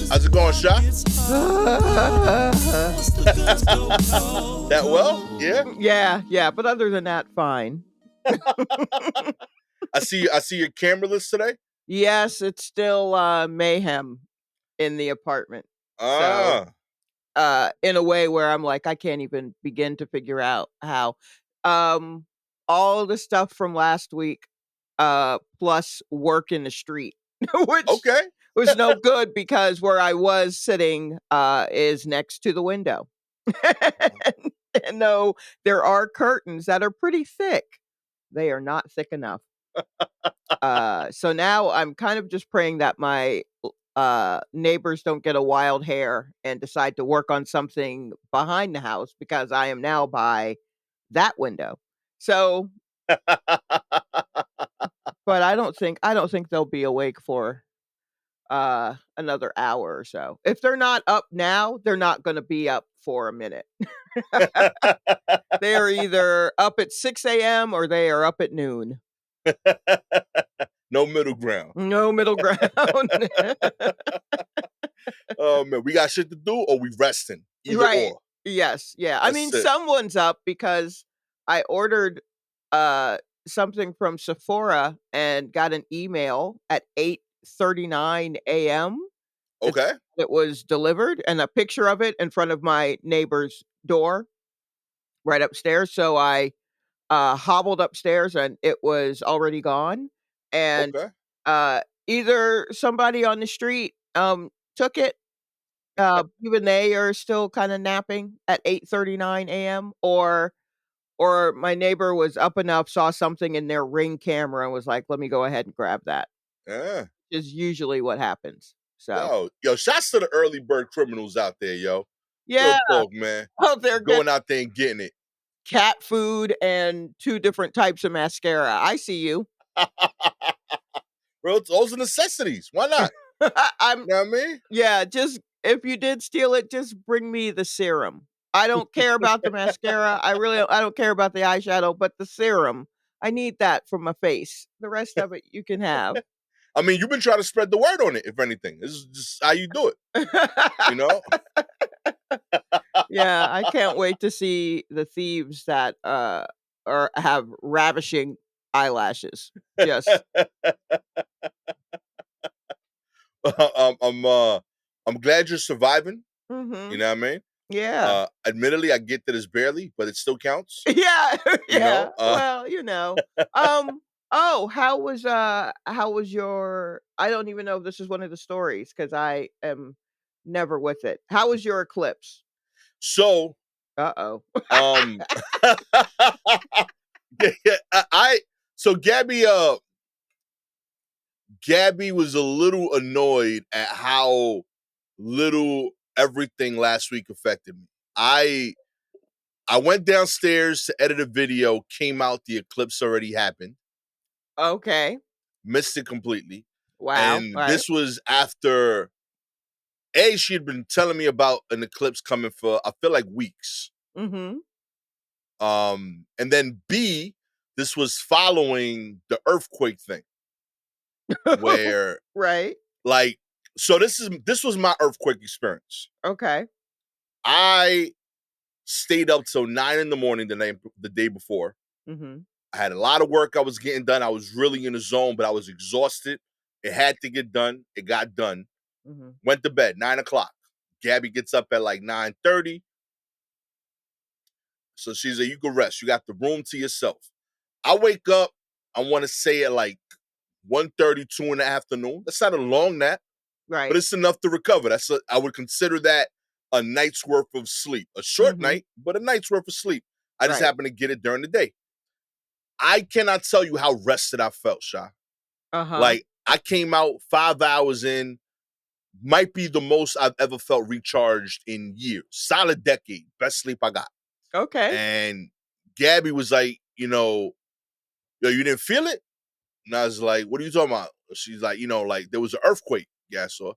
How's it going, Sha? That well? Yeah. Yeah, but other than that, fine. I see your cameraless today. Yes, it's still mayhem in the apartment. So, Ah. in a way where I'm like, I can't even begin to figure out how. Um, all the stuff from last week, plus work in the street, which Okay. was no good because where I was sitting is next to the window. And though there are curtains that are pretty thick, they are not thick enough. So now I'm kind of just praying that my neighbors don't get a wild hair and decide to work on something behind the house because I am now by that window. So, but I don't think they'll be awake for another hour or so. If they're not up now, they're not going to be up for a minute. They are either up at 6 a.m. or they are up at noon. No middle ground. No middle ground. Oh man, we got shit to do or we resting. Either Right. or. Yes, yeah. I mean, That's it. someone's up because I ordered uh something from Sephora and got an email at 8:39 a.m. that Okay. it was delivered and a picture of it in front of my neighbor's door right upstairs. So I hobbled upstairs and it was already gone. And Okay. either somebody on the street took it, even they are still kind of napping at 8:39 a.m. Or my neighbor was up enough, saw something in their Ring camera and was like, "Let me go ahead and grab that." Yeah. Is usually what happens. So, Yo, shouts to the early bird criminals out there, yo. Real yeah. talk, man. Oh, they're getting Going out there and getting it. cat food and 2 different types of mascara. I see you. Bro, those are necessities. Why not? I'm You know what I mean? Yeah, just if you did steal it, just bring me the serum. I don't care about the mascara. I don't care about the eyeshadow, but the serum, I need that for my face. The rest of it you can have. I mean, you've been trying to spread the word on it, if anything. This is just how you do it, you know? Yeah, I can't wait to see the thieves that or have ravishing eyelashes. Just um, I'm uh I'm glad you're surviving. You Mhm. know what I mean? Yeah. Admittedly, I get that it's barely, but it still counts. Yeah, You yeah. know? Well, how was your I don't even know if this is one of the stories because I am never with it. How was your eclipse? So Uh-oh. um yeah, yeah, so Gabby was a little annoyed at how little everything last week affected me. I went downstairs to edit a video, came out, the eclipse already happened, Okay. missed it completely. Wow. And Right. this was after she had been telling me about an eclipse coming for I feel like weeks. Mhm. And then B, this was following the earthquake thing where Right. like so this was my earthquake experience. Okay. I stayed up till 9 in the morning the day before. Mhm. I had a lot of work I was getting done. I was really in the zone, but I was exhausted. It had to get done. It got done. Mhm. Went to bed, 9 o'clock. Gabby gets up at like 9:30. So she's like, you can rest. You got the room to yourself. I wake up, I want to say at like 1:30, 2 in the afternoon. That's not a long nap, but Right. it's enough to recover. I would consider that a night's worth of sleep. A short Mhm. night, but a night's worth of sleep. I just Right. happened to get it during the day. I cannot tell you how rested I felt, Sha. Uh-huh. Like I came out 5 hours in, might be the most I've ever felt recharged in years. Solid decade, best sleep I got. Okay. And Gabby was like, yo, you didn't feel it? And I was like, what are you talking about? She's like, like there was an earthquake, Gastor.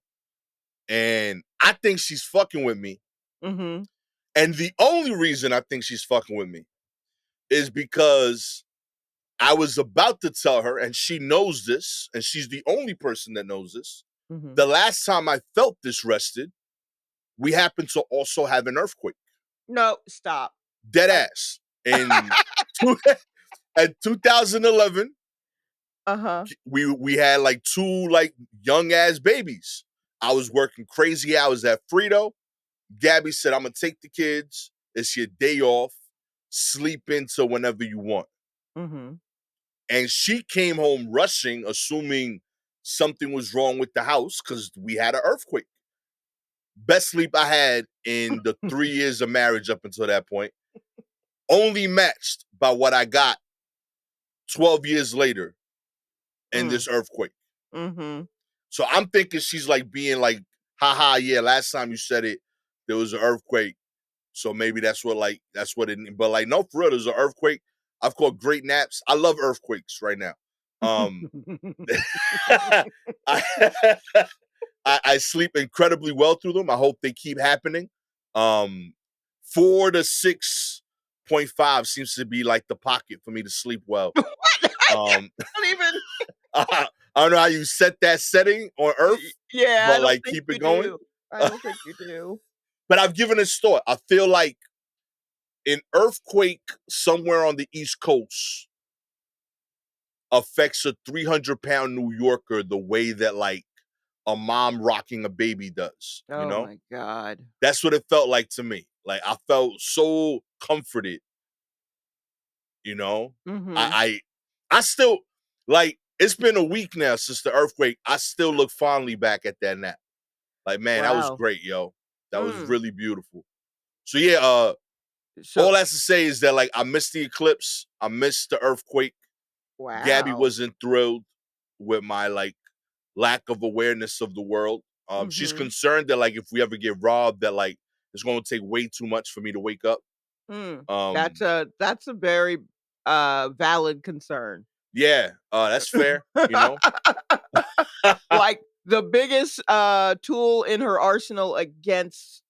And I think she's fucking with me. Mhm. And the only reason I think she's fucking with me is because I was about to tell her, and she knows this, and she's the only person that knows this. Mhm. The last time I felt this rested, we happened to also have an earthquake. No, stop. Dead I ass. In two, at 2011, Uh-huh. we had like two like young ass babies. I was working crazy hours at Frito. Gabby said, "I'm gonna take the kids. It's your day off. Sleep into whenever you want." Mhm. And she came home rushing, assuming something was wrong with the house because we had an earthquake. Best sleep I had in the 3 years of marriage up until that point, only matched by what I got 12 years later in Mm. this earthquake. Mhm. So I'm thinking she's like being like, haha, yeah, last time you said it, there was an earthquake. So maybe that's what it, but like, no, for real, there's an earthquake. I've caught great naps. I love earthquakes right now. I, I sleep incredibly well through them. I hope they keep happening. 4 to 6.5 seems to be like the pocket for me to sleep well. What? I Um, don't even I don't know how you set that setting on Earth, Yeah, I but don't like think keep you it going. do. I don't think you do. But I've given it thought. I feel like an earthquake somewhere on the East Coast affects a 300-pound New Yorker the way that like a mom rocking a baby does, you Oh know? my god. That's what it felt like to me. Like I felt so comforted, you know? Mhm. I still like it's been a week now since the earthquake. I still look fondly back at that nap. Like, man, that was Wow. great, yo. That was Mm. really beautiful. So yeah, So all that's to say is that like I missed the eclipse, I missed the earthquake. Gabby wow. wasn't thrilled with my like lack of awareness of the world. She's Mhm. concerned that like if we ever get robbed, that like it's gonna take way too much for me to wake up. Mm. Um, That's a very, valid concern. yeah, that's fair, you know. Like, the biggest, tool in her arsenal against,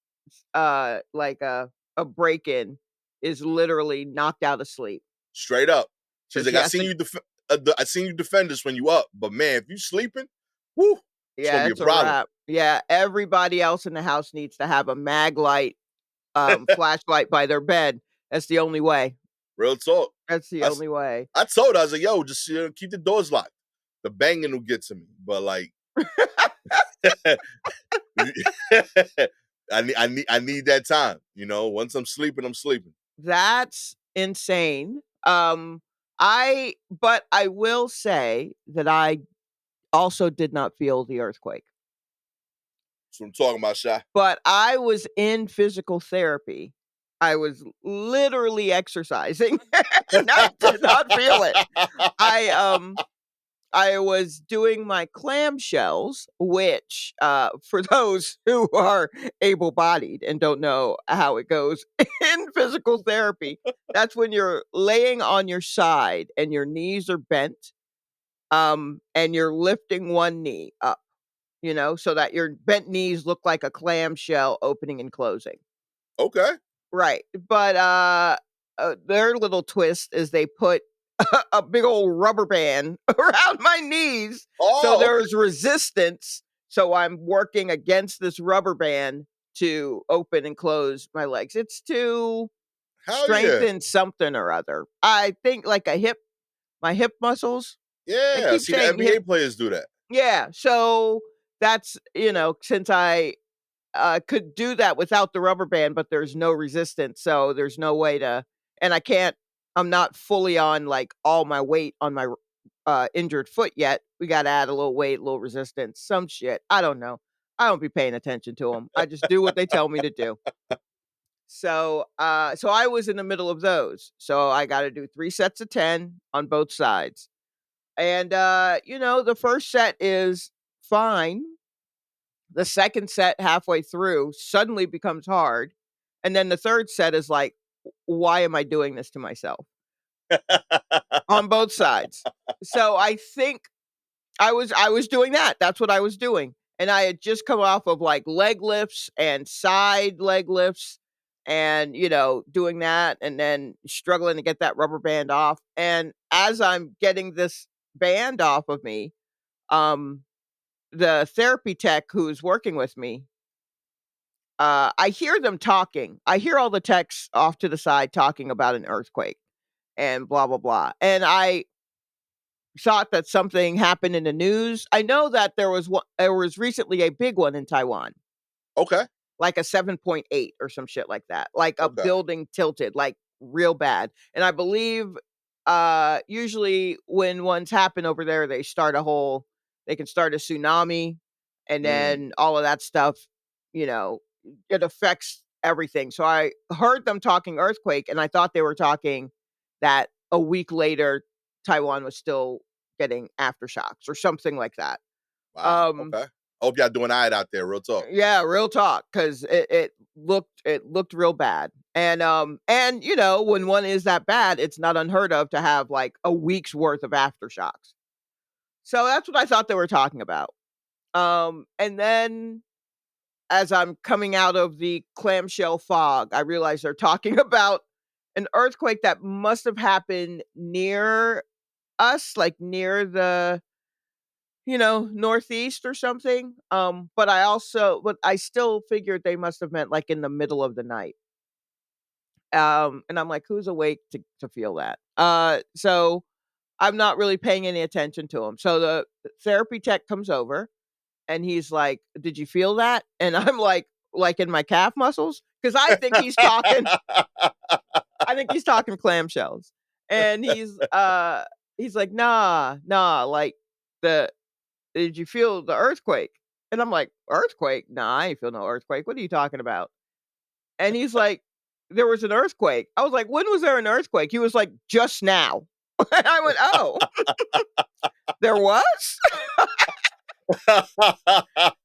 like, a break-in is literally knocked out of sleep. Straight up. So She's like, she has to I seen you defend us when you up, but man, if you sleeping, whoo, it's gonna Yeah, be a it's a problem. wrap. Yeah, everybody else in the house needs to have a mag light, flashlight by their bed. That's the only way. Real talk. That's the I, s- only way. I told her, I was like, yo, just keep the doors locked. The banging will get to me. But like I need that time. You know, once I'm sleeping, I'm sleeping. That's insane. But I will say that I also did not feel the earthquake, That's what I'm talking about, Shy. but I was in physical therapy. I was literally exercising, and I did not feel it. I, um I was doing my clamshells, which, for those who are able-bodied and don't know how it goes in physical therapy, that's when you're laying on your side and your knees are bent, and you're lifting one knee up, so that your bent knees look like a clamshell opening and closing. Okay. Right, but, their little twist is they put a big old rubber band around my knees, so Oh, okay. there's resistance, so I'm working against this rubber band to open and close my legs. It's to Hell yeah. strengthen something or other. I think like my hip muscles. They Yeah. keep See the saying hip. NBA players do that. Yeah, so that's, since I could do that without the rubber band, but there's no resistance, so there's no way to and I'm not fully on, like, all my weight on my injured foot yet. We gotta add a little weight, a little resistance, some shit. I don't know. I don't be paying attention to them. I just do what they tell me to do. So I was in the middle of those. So I gotta do 3 sets of 10 on both sides. And, the first set is fine. The second set halfway through suddenly becomes hard, and then the third set is like, "Why am I doing this to myself?" On both sides. So I think I was doing that, that's what I was doing, and I had just come off of, like, leg lifts and side leg lifts and, doing that and then struggling to get that rubber band off, and as I'm getting this band off of me, um the therapy tech who's working with me, I hear them talking. I hear all the techs off to the side talking about an earthquake and blah blah blah. And I thought that something happened in the news. I know that there was recently a big one in Taiwan, Okay. like a 7.8 or some shit like that. Like a Okay. building tilted, like real bad. And I believe usually when ones happen over there, they can start a tsunami and Mm. then all of that stuff, you know, it affects everything. So I heard them talking earthquake and I thought they were talking that a week later Taiwan was still getting aftershocks or something like that. Wow. Um Okay. Hope y'all doing all right out there. Real talk. yeah, real talk, 'cause it looked real bad, and, you know, when one is that bad, it's not unheard of to have, like, a week's worth of aftershocks. So that's what I thought they were talking about. And then as I'm coming out of the clamshell fog, I realize they're talking about an earthquake that must have happened near us, like, near the northeast or something. But I still figured they must have meant like in the middle of the night. And I'm like, who's awake to feel that? So I'm not really paying any attention to him. So the therapy tech comes over and he's like, "Did you feel that?" And I'm like in my calf muscles because I think he's talking clamshells, and he's like, "Nah, nah, like the did you feel the earthquake?" And I'm like, "Earthquake? Nah, I ain't feel no earthquake. What are you talking about?" And he's like, "There was an earthquake." I was like, "When was there an earthquake?" He was like, "Just now." I went, "Oh, there was?"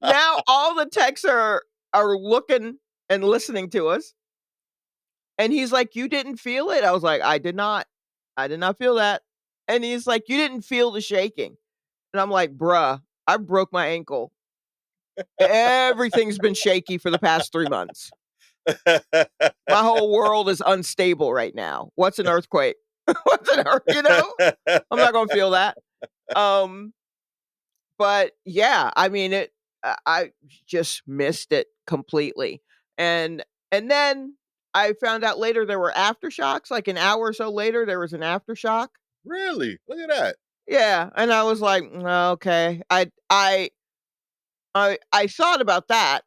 Now all the techs are looking and listening to us. And he's like, "You didn't feel it?" I was like, "I did not. I did not feel that." And he's like, "You didn't feel the shaking." And I'm like, "Bruh, I broke my ankle. Everything's been shaky for the past 3 months. My whole world is unstable right now. What's an earthquake? What's an earth, you know? I'm not gonna feel that. Um, but yeah, I mean I just missed it completely. And then I found out later there were aftershocks, like an hour or so later there was an aftershock. Really? Look at that. Yeah, and I was like, Okay." I thought about that.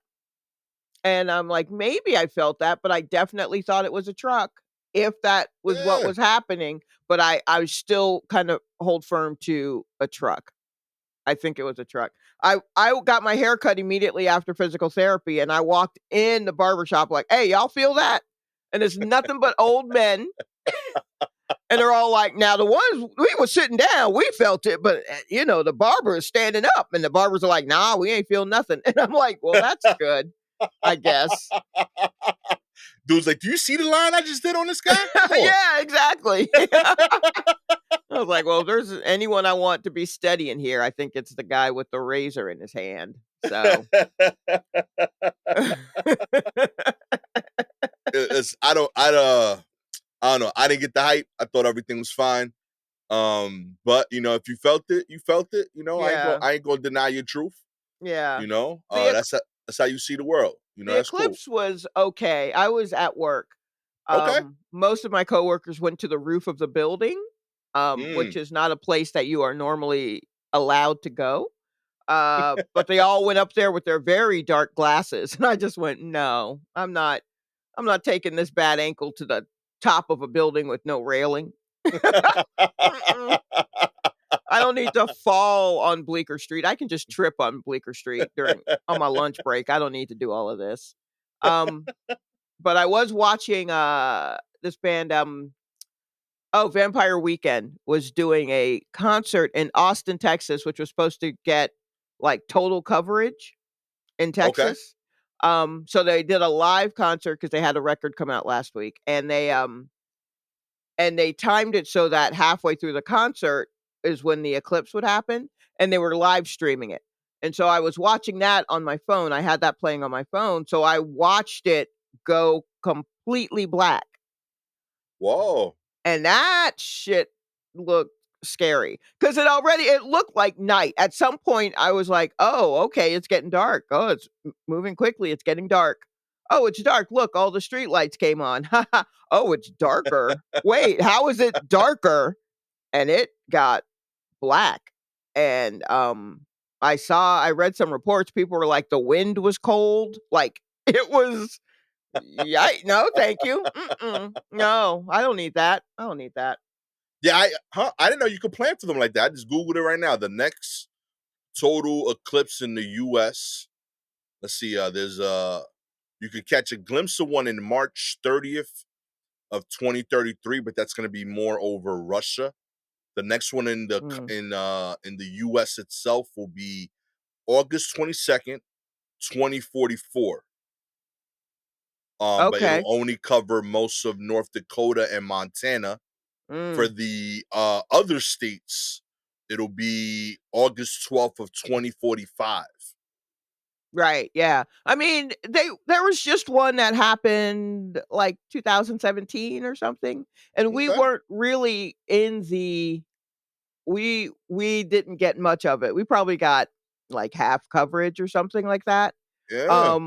And I'm like, maybe I felt that, but I definitely thought it was a truck if that was what Yeah. was happening. But I still kind of hold firm to a truck. I think it was a truck. I got my hair cut immediately after physical therapy, and I walked in the barber shop like, "Hey, y'all feel that?" And it's nothing but old men, and they're all like, "Now the ones we was sitting down, we felt it, but the barber is standing up," and the barbers are like, "Nah, we ain't feel nothing." And I'm like, "Well, that's good, I guess." Dude's like, do you see the line I just did on this guy? Come on. Yeah, exactly. I was like, "Well, if there's anyone I want to be steady in here, I think it's the guy with the razor in his hand." So It's I don't know. I didn't get the hype. I thought everything was fine. But if you felt it, you felt it. Yeah, I ain't gonna deny your truth. yeah. The ec That's how you see the world. the That's cool. eclipse was okay. I was at work. Okay. Most of my coworkers went to the roof of the building, which Mm. is not a place that you are normally allowed to go. But they all went up there with their very dark glasses, and I just went, "No, I'm not taking this bad ankle to the top of a building with no railing. Mm-mm. I don't need to fall on Bleecker Street. I can just trip on Bleecker Street during on my lunch break. I don't need to do all of this." Um, but I was watching this band Vampire Weekend was doing a concert in Austin, Texas, which was supposed to get like total coverage in Okay. Texas. So they did a live concert because they had a record come out last week, and they timed it so that halfway through the concert is when the eclipse would happen, and they were live streaming it. And so I was watching that on my phone. I had that playing on my phone, so I watched it go completely black, Whoa. and that shit looked scary because it looked like night. At some point, I was like, "Oh, okay, it's getting dark. Oh, it's moving quickly. It's getting dark. Oh, it's dark. Look, all the street lights came on. Oh, it's darker. Wait, how is it darker?" And it got black. And I read some reports. People were like, the wind was cold. Like it was. Yeah, no, thank you. No, I don't need that. I don't need that. Yeah, I didn't know you could plan for them like that. I just Googled it right now. The next total eclipse in the US. Let's see, there's you could catch a glimpse of one in March 30th of 2033, but that's gonna be more over Russia. The next one Mm, in the US itself will be August 22nd, 2044. But it'll okay. only cover most of North Dakota and Montana. For Mm, the other states, it'll be August 12th of 2045. right. Yeah. I mean, there was just one that happened like 2017 or something, and we Okay. weren't really in the we didn't get much of it. We probably got like half coverage or something like that. Yeah.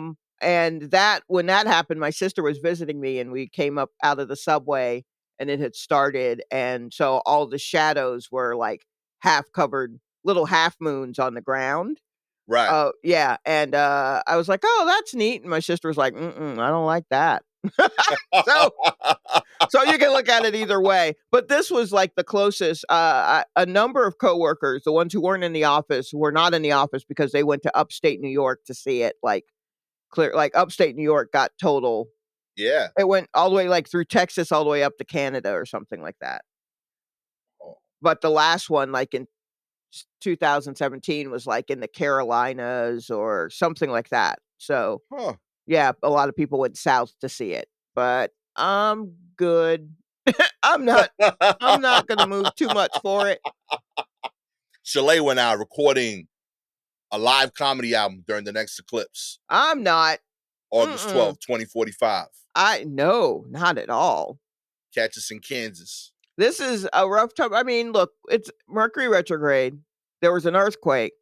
And that when that happened, my sister was visiting me and we came up out of the subway and it had started. And so all the shadows were like half covered little half moons on the ground. Right. Oh, yeah. And I was like, "Oh, that's neat." And my sister was like, "Mm-mm, I don't like that." So so you can look at it either way, but this was like the closest. A number of coworkers, the ones who weren't in the office, were not in the office because they went to upstate New York to see it. Like upstate New York got total. Yeah. It went all the way like through Texas, all the way up to Canada or something like that. Oh, But the last one, like in 2017, was like in the Carolinas or something like that. So huh. yeah, a lot of people went south to see it, but I'm good. I'm not I'm not gonna move too much for it. Shalewa now recording a live comedy album during the next eclipse, I'm not. August Mm-mm. 12th, 2045. I no, not at all. Catch us in Kansas. This is a rough time. I mean, look, it's Mercury retrograde. There was an earthquake.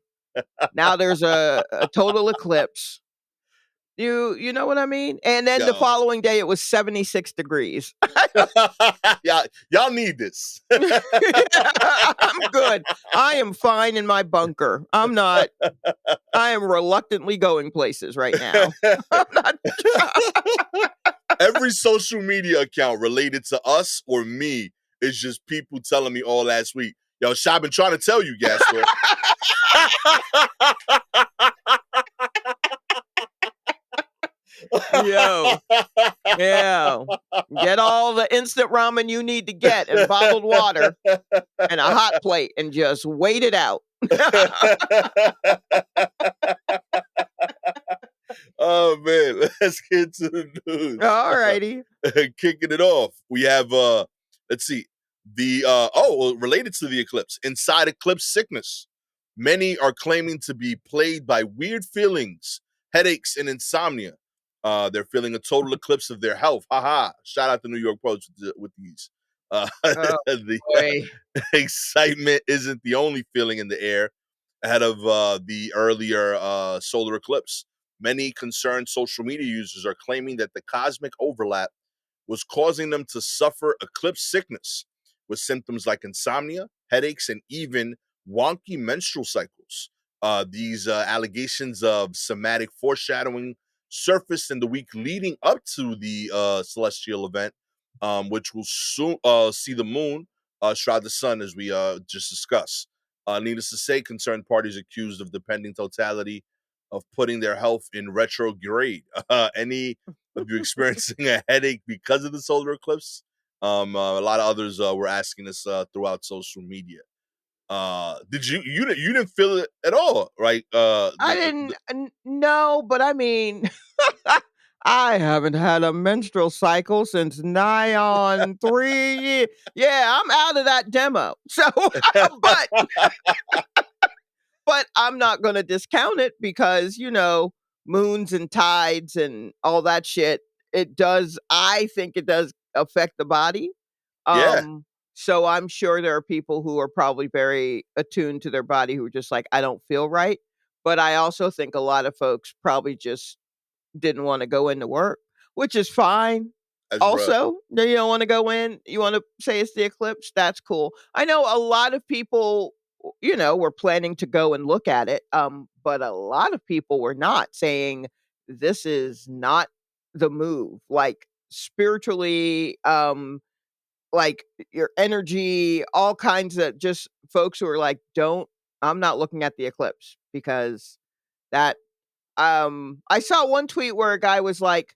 Now there's a total eclipse. You know what I mean? And then the Yo. following day it was 76 degrees. Y'all need this. I'm good. I am fine in my bunker. I am reluctantly going places right now. I'm not Every social media account related to us or me is just people telling me all last week, yo, I've been trying to tell you, Gastor. Yo, yeah. Get all the instant ramen you need to get and bottled water and a hot plate and just wait it out. Oh man, let's get to the news. Alrighty. Kicking it off, we have let's see, the related to the eclipse, inside eclipse sickness. Many are claiming to be plagued by weird feelings, headaches, and insomnia. They're feeling a total eclipse of their health. Haha! Shout out to New York Post with these. Oh The boy. excitement isn't the only feeling in the air ahead of the earlier solar eclipse. Many concerned social media users are claiming that the cosmic overlap was causing them to suffer eclipse sickness with symptoms like insomnia, headaches, and even wonky menstrual cycles. These allegations of somatic foreshadowing surfaced in the week leading up to the celestial event, which will soon see the moon shroud the sun, as we just discussed. Needless to say, concerned parties accused of the pending totality of putting their health in retrograde. Any of you experiencing a headache because of the solar eclipse? A lot of others were asking us throughout social media. Did you didn't feel it at all, right? I didn't know, but I mean, I haven't had a menstrual cycle since nigh on 3 years. Yeah, I'm out of that demo. So, but I'm not going to discount it because moons and tides and all that shit. It does. I think it does affect the body. Yeah, Um, So I'm sure there are people who are probably very attuned to their body who are just like, I don't feel right. But I also think a lot of folks probably just didn't want to go into work, which is fine. That's real. Also, you don't want to go in, you want to say it's the eclipse, that's cool. I know a lot of people, were planning to go and look at it, but a lot of people were not, saying this is not the move. Like spiritually, like your energy, all kinds of just folks who are like, don't, I'm not looking at the eclipse because that I saw one tweet where a guy was like,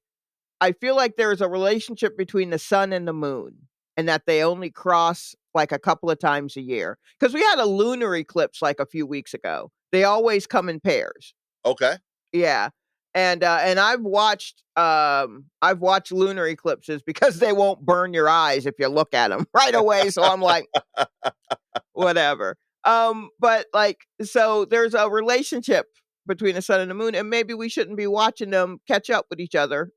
I feel like there's a relationship between the sun and the moon and that they only cross like a couple of times a year. Because we had a lunar eclipse like a few weeks ago. They always come in pairs. Okay. Yeah. And I've watched lunar eclipses because they won't burn your eyes if you look at them right away. So I'm like, whatever. But like, so there's a relationship between the sun and the moon, and maybe we shouldn't be watching them catch up with each other.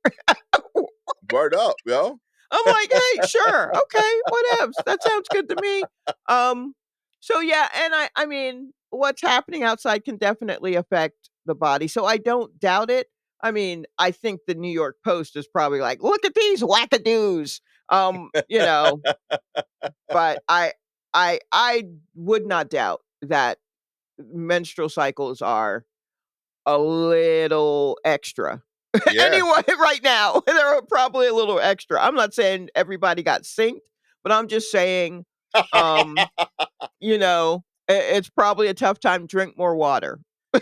Word up, yo. I'm like, hey, sure, okay, whatevs. That sounds good to me. Um, so yeah, and I mean, what's happening outside can definitely affect the body. So I don't doubt it. I mean, I think the New York Post is probably like, look at these wackadoos. You know, but I would not doubt that menstrual cycles are a little extra. Yeah. Anyway, right now, they're probably a little extra. I'm not saying everybody got synced, but I'm just saying, um, it's probably a tough time. Drink more water.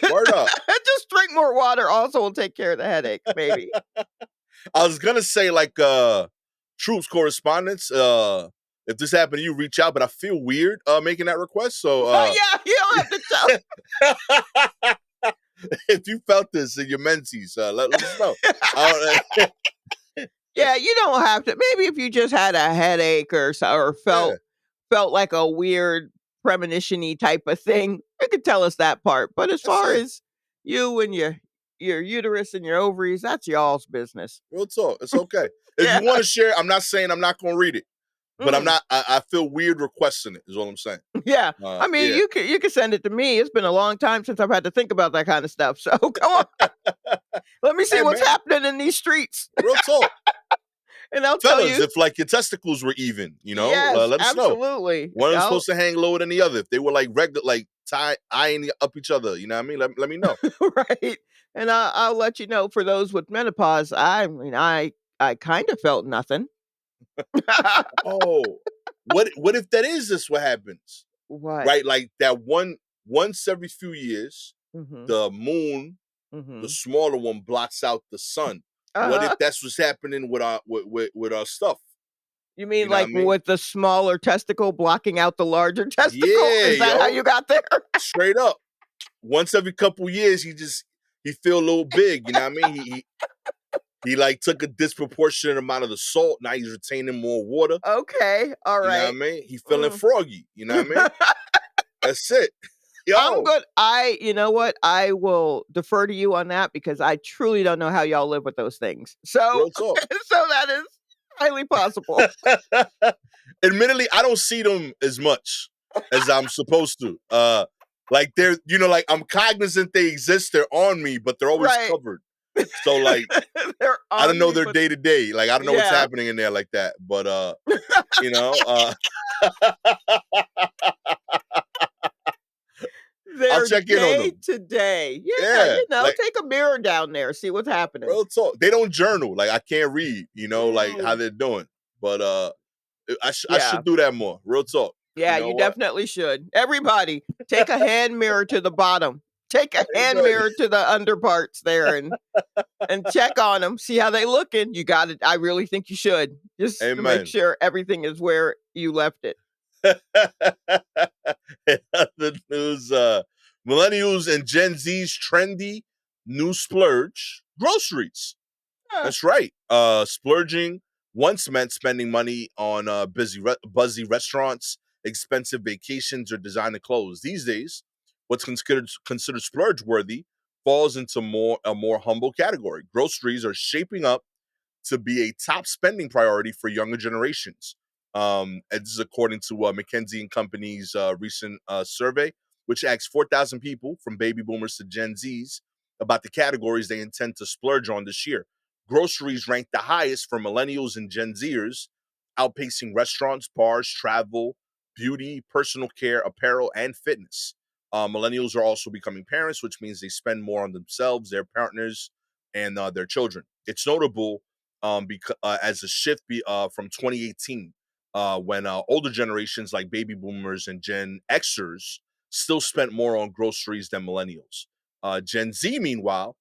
Word up. Just drink more water also will take care of the headache, maybe. I was gonna say like troops correspondence. If this happened to you, reach out. But I feel weird making that request. So Yeah, you don't have to tell. if you felt this in your menses, let us know. Yeah, you don't have to. Maybe if you just had a headache or Yeah, felt like a weird premonition-y type of thing, you could tell us that part. But as that's far it. as you and your uterus and your ovaries, that's y'all's business. Real talk. It's okay. If Yeah. you want to share, I'm not saying I'm not gonna read it, but I'm Mm, not. I feel weird requesting it. Is all I'm saying. yeah. I mean, Yeah. you could send it to me. It's been a long time since I've had to think about that kind of stuff. So come on, let me see Hey what's man, happening in these streets, real talk. and I'll tell Fellas, you. if like your testicles were even, Yes, let us know. absolutely. One of them I'll supposed to hang lower than the other. If they were like regular, like tie eyeing up each other, you know what I mean? Let me know. right, and I'll let you know for those with menopause. I mean, I kind of felt nothing. Oh, what if that is this what happens? What? Right? Like that once every few years, Mhm, the moon, the mhm. smaller one blocks out the sun. What if Uh-huh. that's what's happening with our stuff? You mean You know what like I mean? with the smaller testicle blocking out the larger testicle? Yeah, Is that how yo. you got there? Straight up. Once every couple years, he feel a little big, you know what I mean? He like took a disproportionate amount of the salt. Now he's retaining more water. Okay, You know what I alright. mean? He feeling Mm. froggy. You know what I mean? That's it. I'm Yo, good. You know what? I will defer to you on that because I truly don't know how y'all live with those things. So real talk. so that is highly possible. Admittedly, I don't see them as much as I'm supposed to. Like they're, like I'm cognizant they exist. They're on me, but they're always Right. covered. So like They're I don't on know me, their but day to day. Like I don't know what's yeah. happening in there like that. But you know, uh I'll They're check in on day them. to day. Yeah, Yeah, like take a mirror down there, see what's happening. real talk. They don't journal. Like I can't read. Like how Mm, they're doing. But I yeah. should do that more. Real talk. You Yeah, know you what? definitely should. Everybody, take a hand mirror to the bottom. Take a hand Amen. mirror to the underparts there and check on them. See how they looking. You got it. I really think you should, just to make Amen. sure everything is where you left it. In other news, millennials and Gen Z's trendy new splurge: groceries. Huh. That's right. Splurging once meant spending money on buzzy restaurants, expensive vacations, or designer clothes. These days, what's considered splurge worthy falls into a more humble category. Groceries are shaping up to be a top spending priority for younger generations. And this is according to McKinsey and Company's recent survey, which asked 4,000 people from baby boomers to Gen Zs about the categories they intend to splurge on this year. Groceries ranked the highest for millennials and Gen Zers, outpacing restaurants, bars, travel, beauty, personal care, apparel, and fitness. Millennials are also becoming parents, which means they spend more on themselves, their partners, and their children. It's notable because as a shift from 2018, when older generations like baby boomers and Gen Xers still spent more on groceries than millennials. Gen Z, meanwhile,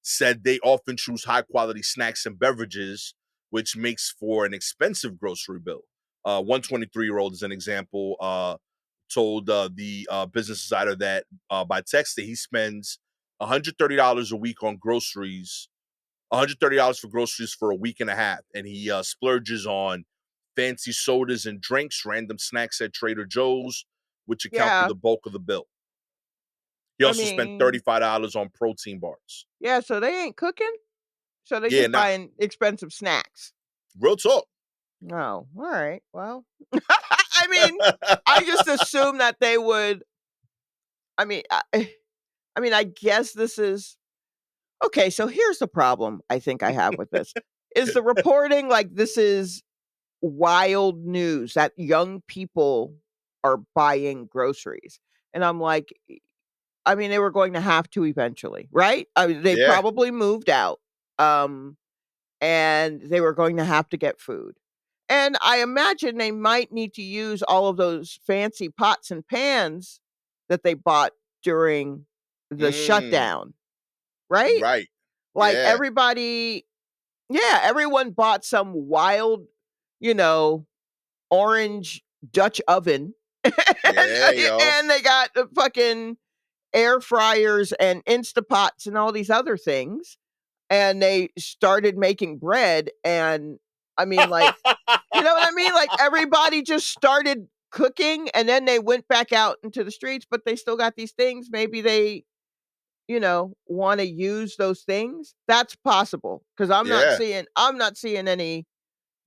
said they often choose high quality snacks and beverages, which makes for an expensive grocery bill. One 23-year-old, as an example, told the Business Insider that by text that he spends $130 a week on groceries, $130 for groceries for a week and a half, and he splurges on fancy sodas and drinks, random snacks at Trader Joe's, which account for Yeah. the bulk of the bill. He I also spent mean, $35 on protein bars. yeah, so they ain't cooking? So they Yeah, just nah, buying expensive snacks. real talk. Oh, alright, well, I mean, I just assumed that they would I mean, I mean, I guess this is okay, so here's the problem I think I have with this. Is the reporting like this is wild news that young people are buying groceries? And I'm like, I mean, they were going to have to eventually, right? I mean, they Yeah. probably moved out, um, and they were going to have to get food. And I imagine they might need to use all of those fancy pots and pans that they bought during the Mm, shutdown, right? right. Like Yeah. everybody, yeah, everyone bought some wild, you know, orange Dutch oven, Yeah, yo. and they got the fucking air fryers and Instapots and all these other things, and they started making bread, and I mean, like, you know what I mean? Like, everybody just started cooking, and then they went back out into the streets, but they still got these things. Maybe they, wanna use those things. That's possible because 'cause Yeah. I'm not seeing any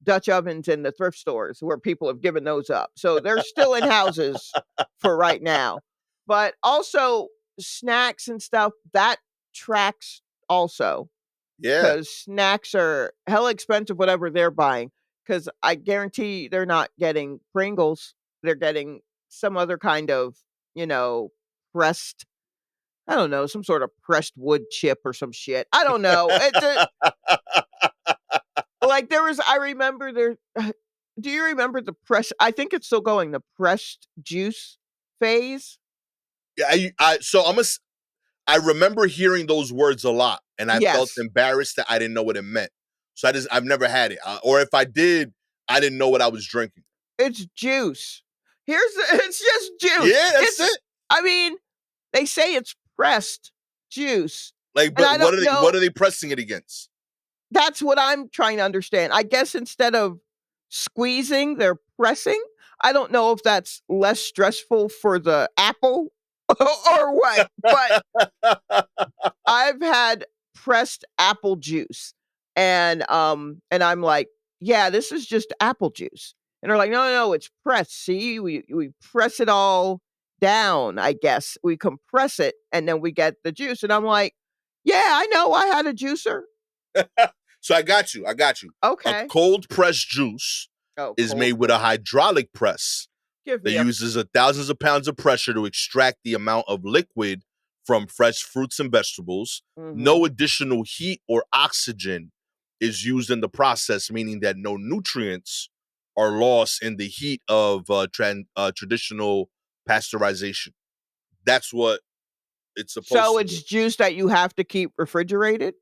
Dutch ovens in the thrift stores where people have given those up. So they're still in houses for right now. But also snacks and stuff, that tracks also Yeah. because snacks are hella expensive, whatever they're buying. Because I guarantee they're not getting Pringles. They're getting some other kind of, you know, pressed, I don't know, some sort of pressed wood chip or some shit. I don't know. Like, there was I remember there do you remember the press I think it's still going, the pressed juice phase? Yeah, I remember hearing those words a lot, and I felt Yes. embarrassed that I didn't know what it meant. So I've never had it, or if I did, I didn't know what I was drinking. It's juice. It's just juice. Yeah, that's It's it. I mean, they say it's pressed juice, Like, and but I don't what know are they pressing it against? that's what I'm trying to understand. I guess instead of squeezing, they're pressing? I don't know if that's less stressful for the apple or what, but I've had pressed apple juice and I'm like, "Yeah, this is just apple juice." And they're like, "No, no, no, it's pressed. See, we press it all down, I guess. We compress it and then we get the juice." And I'm like, "Yeah, I know. I had a juicer." So I got you. I got you. A Okay. cold pressed juice Oh, is cold made with a press. hydraulic press Give that me a uses thousands of pounds of pressure to extract the amount of liquid from fresh fruits and vegetables. mhm. No additional heat or oxygen is used in the process, meaning that no nutrients are lost in the heat of traditional pasteurization. That's what it's supposed So to do. it's juice that you have to keep refrigerated?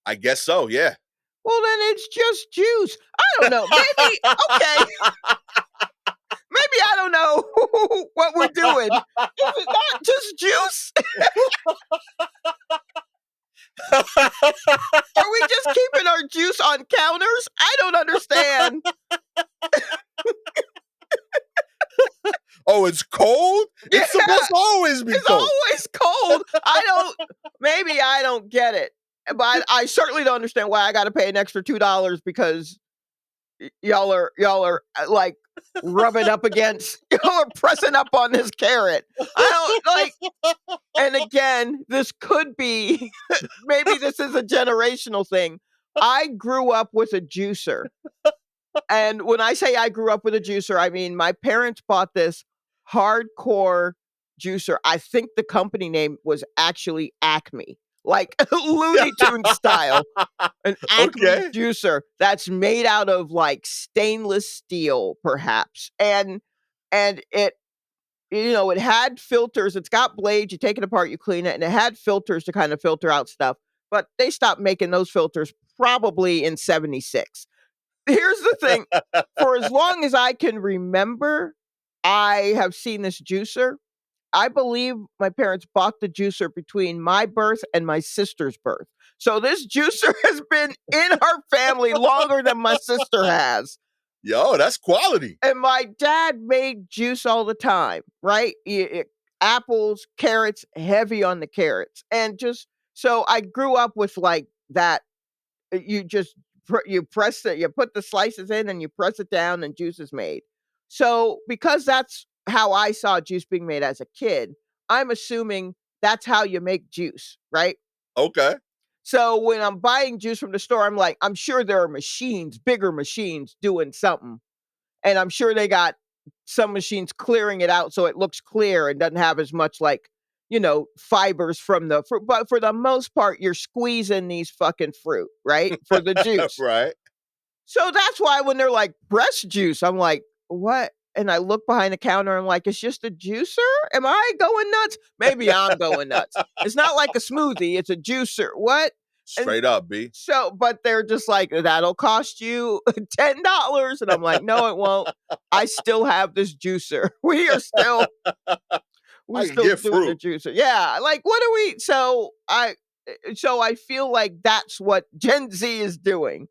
I guess so, yeah. Well, then it's just juice. I don't know. Maybe okay. Maybe I don't know what we're doing. Is it not just juice? Are we just keeping our juice on counters? I don't understand. Oh, it's cold? Yeah, It's supposed to always be it's cold. always cold. Maybe I don't get it. But I certainly don't understand why I got to pay an extra $2 because y'all are like rubbing up against, y'all are pressing up on this carrot. I don't like, and again, this could be, maybe this is a generational thing. I grew up with a juicer. And when I say I grew up with a juicer, I mean my parents bought this hardcore juicer. I think the company name was actually Acme, like Looney Tune style, an Acme Okay. juicer that's made out of like stainless steel, perhaps. And it, it had filters. It's got blades. You take it apart, you clean it, and it had filters to kind of filter out stuff. But they stopped making those filters probably in 76. Here's the thing, for as long as I can remember, I have seen this juicer. I believe my parents bought the juicer between my birth and my sister's birth. So this juicer has been in our family longer than my sister has. Yo, that's quality. And my dad made juice all the time, right? Apples, carrots, heavy on the carrots. And just so I grew up with like that. You just you press it, you put the slices in and you press it down and juice is made. So because that's how I saw juice being made as a kid, I'm assuming that's how you make juice, right? Okay. So when I'm buying juice from the store, I'm like, I'm sure there are machines, bigger machines doing something. And I'm sure they got some machines clearing it out so it looks clear and doesn't have as much like, fibers from the fruit. But for the most part, you're squeezing these fucking fruit, right? For the juice. Right. So that's why when they're like breast juice, I'm like, what? And I look behind the counter and I'm like, it's just a juicer? Am I going nuts? Maybe I'm going nuts. It's not like a smoothie, it's a juicer. What? And Straight up, B. so, but they're just like, that'll cost you $10. And I'm like, no, it won't. I still have this juicer. We're I can still get doing the fruit. juicer. Yeah. Like, what are we? So I feel like that's what Gen Z is doing.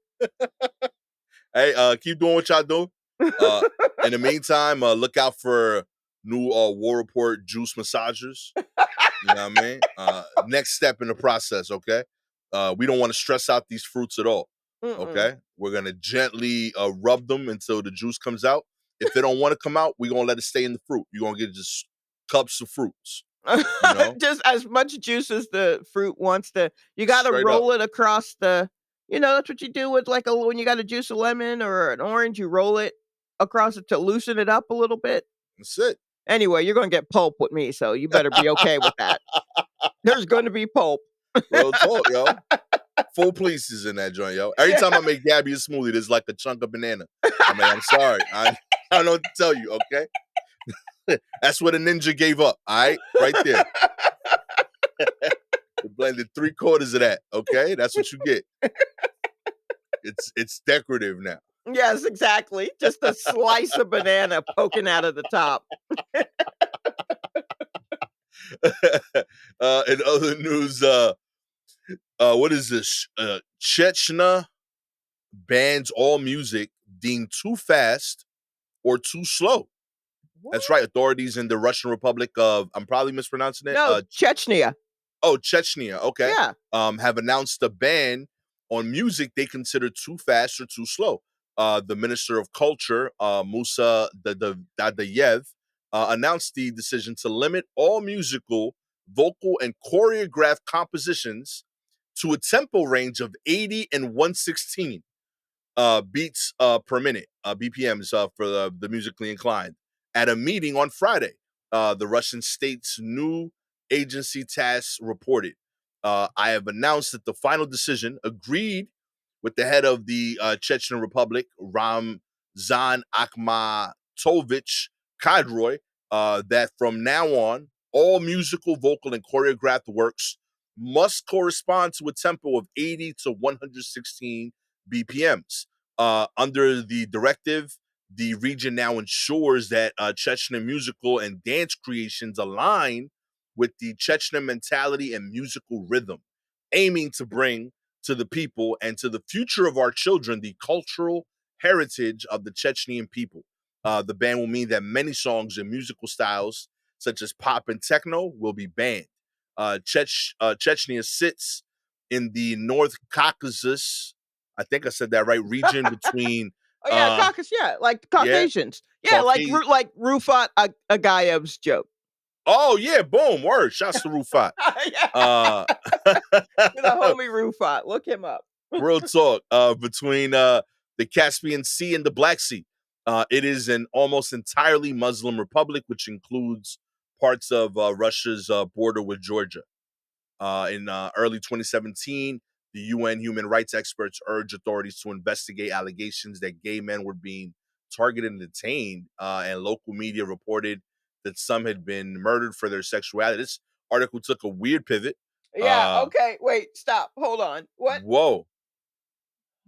Hey, keep doing what y'all do. Uh, in the meantime, look out for new War Report juice massagers. You know what I mean? Next step in the process, okay? We don't want to stress out these fruits at all. Mm-mm. Okay? We're gonna gently rub them until the juice comes out. If it don't want to come out, we're gonna let it stay in the fruit. You're gonna get just cups of fruits, you know? Just as much juice as the fruit wants to. You got to Straight up. roll it across that's what you do with when you got to juice a lemon or an orange, you roll it across it to loosen it up a little bit. That's it. Anyway, you're going to get pulp with me, so you better be okay with that. There's going to be pulp. Real talk, yo. Full pieces in that joint, yo. Every Yeah. time I make Gabby a smoothie, there's like a chunk of banana. I'm like, I'm sorry. I don't know what to tell you, okay? That's what a ninja gave up, all right? Right there. We blended 3/4 of that, okay? That's what you get. It's decorative now. Yes, exactly. Just a slice of banana poking out of the top. In other news, what is this? Chechnya bans all music deemed too fast or too slow. What? That's right. Authorities in the Russian Republic of, I'm probably mispronouncing it. No, Chechnya. Chechnya. Okay. Yeah. Have announced a ban on music they consider too fast or too slow. The Minister of Culture, Musa Dadayev, announced the decision to limit all musical, vocal, and choreographed compositions to a tempo range of 80 and 116 beats per minute, BPMs for the musically inclined, at a meeting on Friday. The Russian state's new agency TASS reported. I have announced that the final decision agreed with the head of the Chechen Republic, Ramzan Akhmatovich Kadroy, that from now on, all musical, vocal, and choreographed works must correspond to a tempo of 80 to 116 BPMs. Under the directive, the region now ensures that Chechen musical and dance creations align with the Chechen mentality and musical rhythm, aiming to bring to the people and to the future of our children the cultural heritage of the Chechnyan people. The ban will mean that many songs and musical styles, such as pop and techno, will be banned. Chechnya sits in the North Caucasus, I think I said that right, region between Oh yeah, Uh, Caucus. Yeah, like yeah, Caucasians. Yeah, Caucasian. like Rufat Agayev's joke. Oh yeah, boom, word. Shouts to Rufat. Yeah, Uh, to the homie Rufat. Look him up. real talk. Between the Caspian Sea and the Black Sea, it is an almost entirely Muslim republic, which includes parts of Russia's border with Georgia. In early 2017, the UN human rights experts urged authorities to investigate allegations that gay men were being targeted and detained, and local media reported that some had been murdered for their sexuality. This article took a weird pivot. Yeah. Uh, Okay. Wait. Stop. Hold on. What? whoa.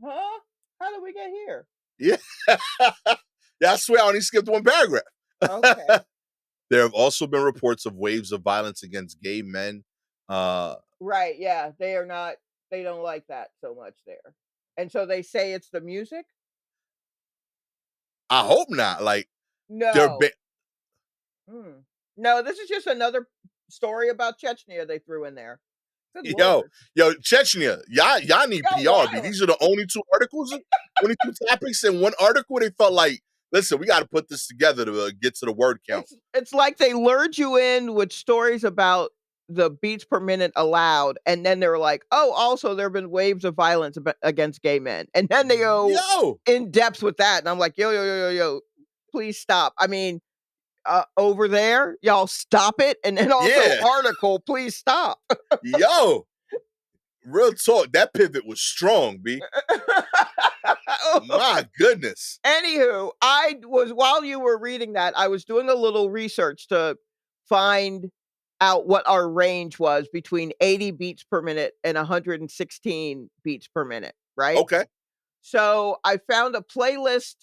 Huh? How did we get here? Yeah. Yeah, I swear I only skipped one paragraph. Okay. There have also been reports of waves of violence against gay men. Uh, Right. Yeah. They are not. They don't like that so much there, and so they say it's the music. I hope not. Like, they're No. Hmm. No. This is just another story about Chechnya they threw in there. Good yo, lord. yo, Chechnya, y'all need Y'all PR. B. wild. These are the only two articles, only two topics in one article. They felt like, listen, we got to put this together to get to the word count. It's like they lured you in with stories about the beats per minute allowed, and then they were like, "Oh, also there have been waves of violence against gay men," and then they go Yo, in depth with that, and I'm like, "Yo, please stop." I mean, over there, y'all stop it, and then also yeah, article, please stop. yo, real talk. That pivot was strong, B. My goodness. Anywho, I was while you were reading that, I was doing a little research to find out what our range was between 80 beats per minute and 116 beats per minute, right? Okay. So I found a playlist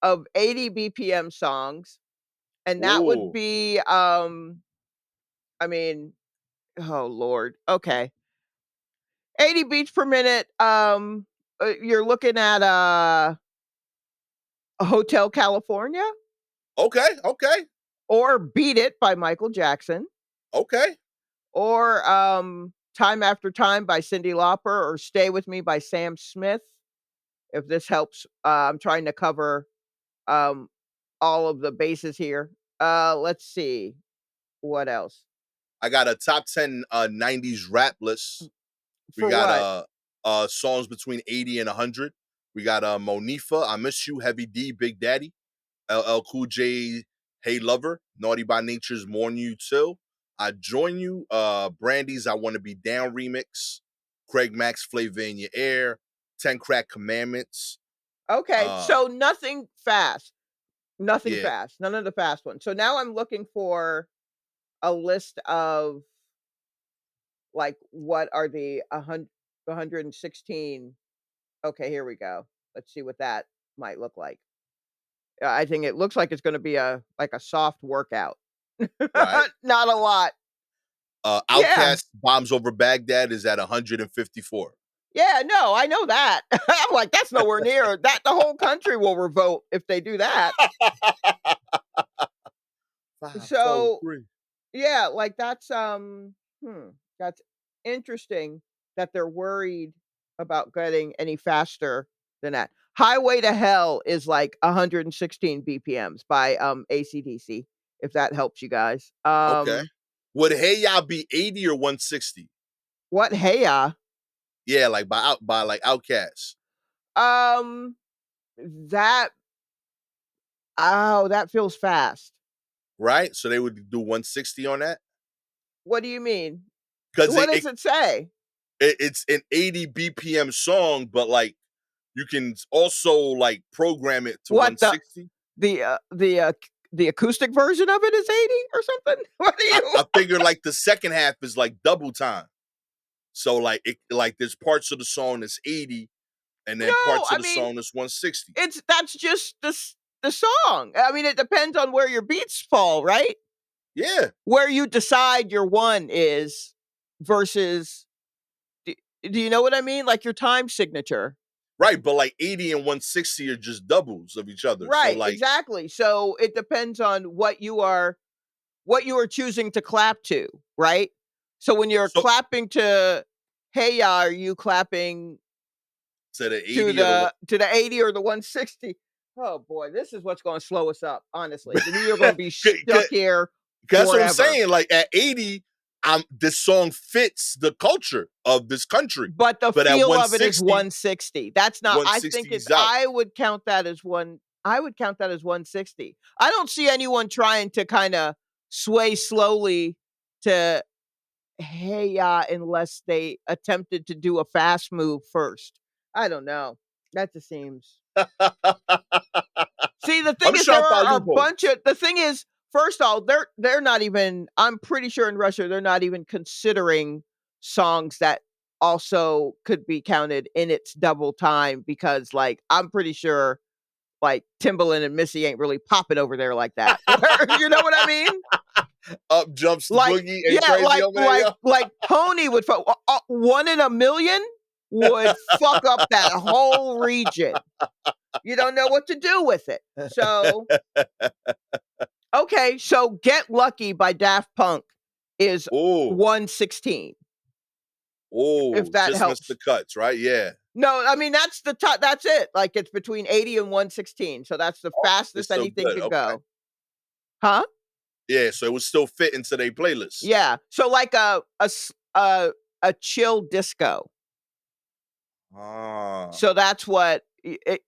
of 80 BPM songs, and that would Ooh. be I mean, oh Lord. Okay. 80 beats per minute. You're looking at Hotel California Okay. Okay. or Beat It by Michael Jackson Okay. or Time After Time by Cyndi Lauper or Stay With Me by Sam Smith. If this helps, I'm trying to cover um, all of the bases here. Let's see what else. I got a top 10 90s rap list. We For got what? songs between 80 and 100. We got Monifa, I Miss You, Heavy D, Big Daddy, LL Cool J, Hey Lover, Naughty by Nature's Mourn You Till, I Join You, Brandy's I Wanna Be Down remix, Craig Max Flavor in Your Air, 10 Crack Commandments. Okay, Uh so nothing fast. Nothing yeah, fast. None of the fast ones. So now I'm looking for a list of like what are the 116. Okay, here we go. Let's see what that might look like. I think it looks like it's gonna be a like a soft workout. right. Not a lot. Yeah. Outcast Bombs Over Baghdad is at 154. Yeah, no, I know that. I'm like, that's nowhere near that the whole country will revolt if they do that. 5, 4, So, 3. yeah, like that's interesting that they're worried about getting any faster than that. Highway to Hell is like 116 BPMs by AC/DC, if that helps you guys. Okay. Would Hey Ya be 80 or 160? What Hey Ya? Yeah, like by like Outcast, Um that oh, that feels fast. right? So they would do 160 on that What do you mean? because What does it say? it's an 80 BPM song, but like you can also like program it to What 160. the uh, the uh, the acoustic version of it is 80 or something? What do you I figure like the second half is like double time. So like there's parts of the song that's 80 and then No, parts of I the mean, song that's 160. that's just the song. I mean, it depends on where your beats fall, right? Yeah, Where you decide your one is versus do, do you know what I mean? Like your time signature. right. But like 80 and 160 are just doubles of each other. So Right, like exactly. So it depends on what you are choosing to clap to, right? So when you're so clapping to "Hey Ya," are you clapping to the 80 or the one. to the 80 or the 160? Oh boy, this is what's going to slow us up. Honestly, we are going to be stuck here That's what I'm forever. saying. Like at 80, this song fits the culture of this country. But the But at feel of it is 160, 160. That's not. I 160, think it's. he's out. I would count that as one. I would count that as 160. I don't see anyone trying to kind of sway slowly to hey ya unless they attempted to do a fast move first. I don't know. That just seems. See, the thing I'm is, trying there to find are a bunch loopholes. of. The thing is, first of all, they're not even. I'm pretty sure in Russia they're not even considering songs that also could be counted in its double time because, like, I'm pretty sure like Timbaland and Missy ain't really popping over there like that. You know what I mean? Up jumps the Like, boogie and yeah, crazy over there, yo. like Pony would 1 in a million would fuck up that whole region. You don't know what to do with it. So, okay, so Get Lucky by Daft Punk is Oh, 116, if oh, that just missed the helps. cuts, right? Yeah. No, I mean that's the top. That's it. Like it's between 80 and 116. So that's the Oh, it's fastest still anything good. could Okay. go. Huh? Yeah, so it would still fit into their playlist. Yeah. So like a chill disco. Ah, So that's what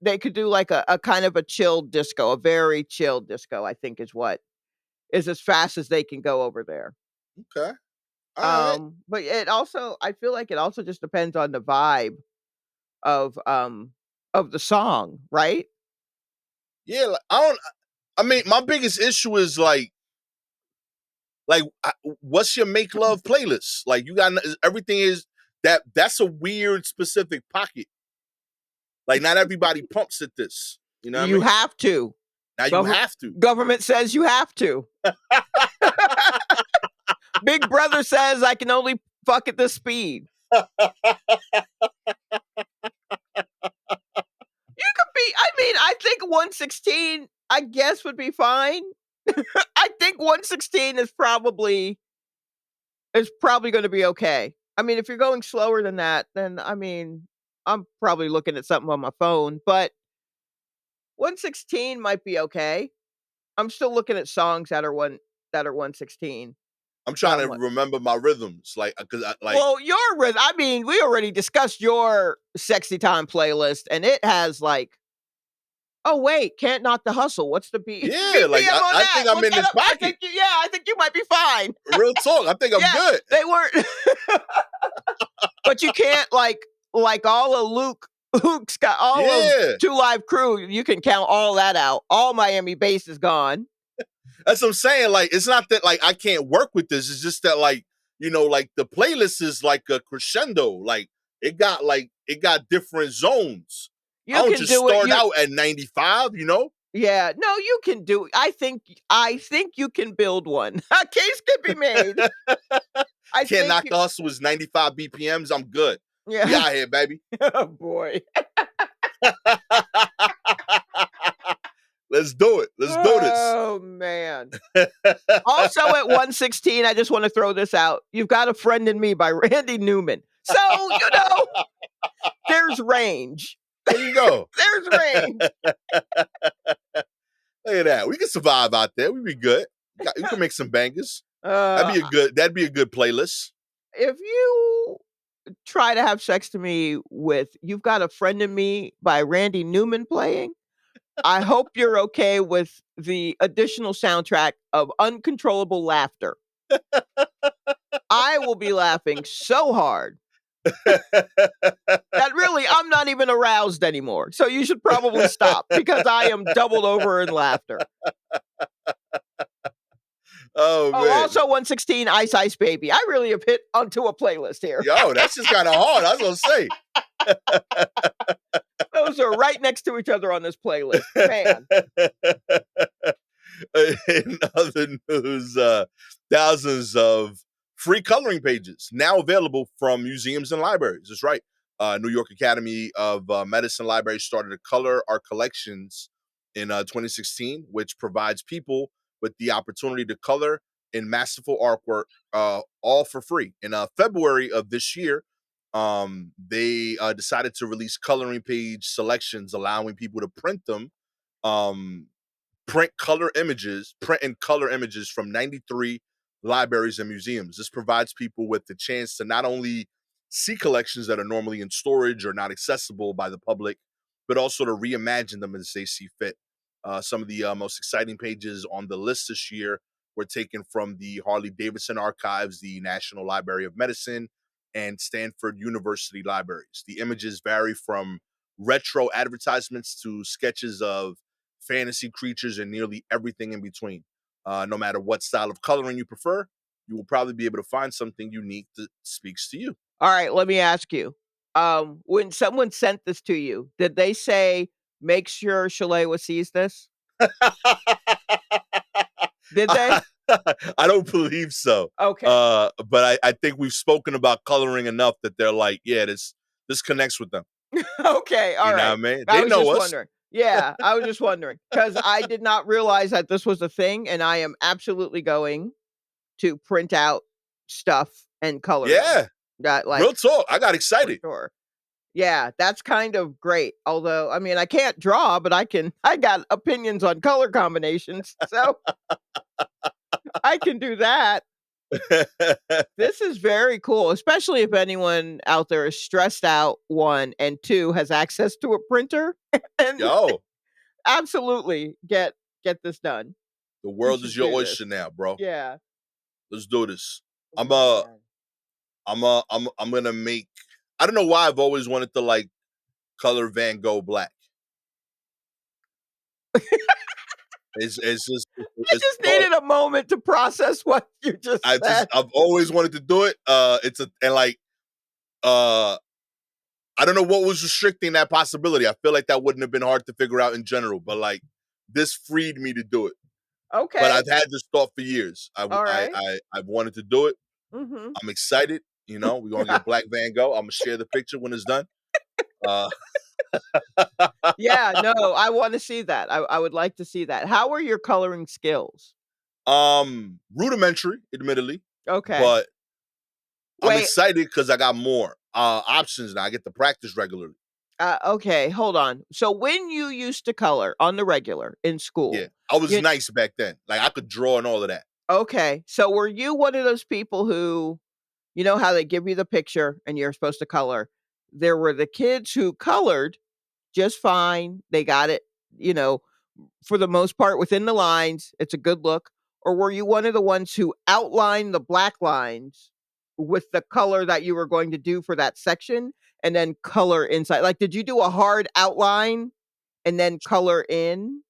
they could do, like a kind of a chill disco, a very chill disco. I think is what is as fast as they can go over there. okay. All right. But it also, I feel like it also just depends on the vibe of um of the song, right? Yeah, like, I don't. I mean, my biggest issue is what's your make love playlist? Like, you got everything is that. That's a weird specific pocket. Like, not everybody pumps at this. You know what I You mean? have to. Now you Gover- have to. Government says you have to. Big Brother says I can only fuck at this speed. You could be. I mean, I think 116. I guess would be fine. I think 116 is probably going to be okay. I mean, if you're going slower than that, then I mean, I'm probably looking at something on my phone, but 116 might be okay. I'm still looking at songs that are 116. I'm So trying I'm to like, remember my rhythms, like, because I like, well, I mean, we already discussed your sexy time playlist, and it has like, oh wait, can't knock the hustle. What's the yeah, like BPM on I that? think I'm Look in that this up. pocket. Yeah, I think you might be fine. Real talk, I think I'm Yeah, good. they weren't. But you can't like all of Luke's got all of Yeah, Two Live Crew. You can count all that out. All Miami bass is gone. that's what I'm saying. Like, it's not that like I can't work with this. It's just that like like the playlist is like a crescendo. Like it got different zones. I You don't can just do it. start out at 95. Yeah, no, you can do. I think you can build one. A case could be made. I Can't think knock you. the hustle is 95 BPMs. I'm good. We Yeah. out here, baby. Oh boy. Let's do it. Let's do this. Oh man. Also at 116, I just want to throw this out. You've got a friend in me by Randy Newman. So, there's range. There you go. There's range. Look at that. We can survive out there. We be good. You can make some bangers. Uh, That'd be a good playlist. if you try to have sex to me with You've Got a Friend in Me by Randy Newman playing, I hope you're okay with the additional soundtrack of uncontrollable laughter. I will be laughing so hard that really I'm not even aroused anymore. So you should probably stop because I am doubled over in laughter. Oh Oh, man. also 116 Ice Ice Baby. I really have hit onto a playlist here. Yo, that's just kind of hard. I was gonna say. Those are right next to each other on this playlist. Man. In other news, thousands of free coloring pages now available from museums and libraries. That's right. New York Academy of Medicine Library started to color our collections in 2016, which provides people with the opportunity to color in masterful artwork, all for free. In February of this year, they decided to release coloring page selections, allowing people to print them um, print and color images from 93 libraries and museums. This provides people with the chance to not only see collections that are normally in storage or not accessible by the public, but also to reimagine them as they see fit. Some of the most exciting pages on the list this year were taken from the Harley Davidson archives, the National Library of Medicine, and Stanford University libraries. The images vary from retro advertisements to sketches of fantasy creatures and nearly everything in between. No matter what style of coloring you prefer, you will probably be able to find something unique that speaks to you. All right, let me ask you. When someone sent this to you, did they say, "Make sure Shalewa sees this"? Did they? I don't believe so. Okay. But I think we've spoken about coloring enough that they're like, yeah, this connects with them. Okay, You all know what I right. mean? I They was know just us. wondering. Yeah, I was just wondering because I did not realize that this was a thing, and I am absolutely going to print out stuff and color them. Yeah, That, like, real talk. I got for excited. sure. Yeah, that's kind of great. Although, I mean, I can't draw, but I got opinions on color combinations, so I can do that. This is very cool, especially if anyone out there is stressed out, 1, and 2, has access to a printer, and Yo, absolutely get this done. the You world is should your do this. oyster now, bro. Yeah. Let's do this. I'm uh Man. I'm gonna make. I don't know why I've always wanted to like color Van Gogh black. It's just I it's just thought. needed a moment to process what you just said. I've always wanted to do it. It's a and like uh I don't know what was restricting that possibility. I feel like that wouldn't have been hard to figure out in general, but like this freed me to do it. But Okay. I've had this thought for years. Alright. I've wanted to do it. Mhm. I'm excited. You know, we're gonna get Black Van Gogh. I'm gonna share the picture when it's done. Uh Yeah, no, I wanna see that. I would like to see that. How are your coloring skills? rudimentary, admittedly, Okay. but I'm Wait, excited because I got more options now. I get to practice regularly. okay, hold on. So when you used to color on the regular in Yeah. school, I was you nice back then. Like I could draw and all of that. okay, so were you one of those people who you know how they give you the picture and you're supposed to color? There were the kids who colored just fine, they got it, you know, for the most part within the lines, it's a good look, or were you one of the ones who outlined the black lines with the color that you were going to do for that section and then color inside? Like, did you do a hard outline and then color in?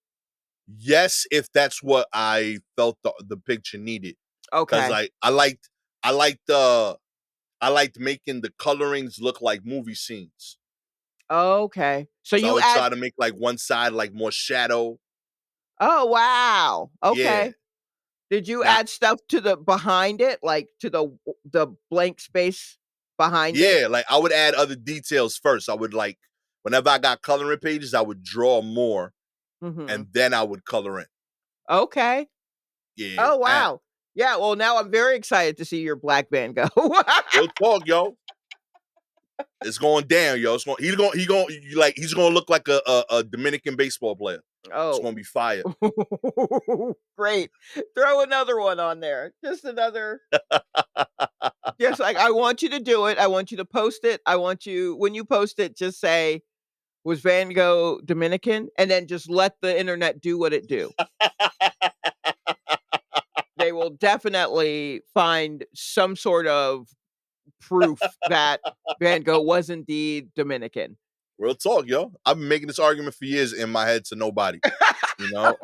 Yes, if that's what I felt the picture needed. Cause Okay. I liked I liked making the colorings look like movie scenes. Okay. So So I you would add try to make like one side like more shadow. oh, wow. Yeah. Okay. Did you Now add stuff to the behind it, like to the blank space behind it? yeah, like I would add other details first. I would like whenever I got coloring pages, I would draw more Mhm. and then I would color in. Okay. Yeah. Oh, wow. Yeah, well, now I'm very excited to see your Black Van Gogh. Real talk, yo. It's going down, yo. He's gonna look like a Dominican baseball player. It's Oh. gonna be fire. Great. Throw another one on there. Just another just like, I want you to do it. I want you to post it. I want you when you post it, just say, "Was Van Gogh Dominican?" And then just let the internet do what it do. They will definitely find some sort of proof that Van Gogh was indeed Dominican. Real talk, yo. I've been making this argument for years in my head to nobody. You know,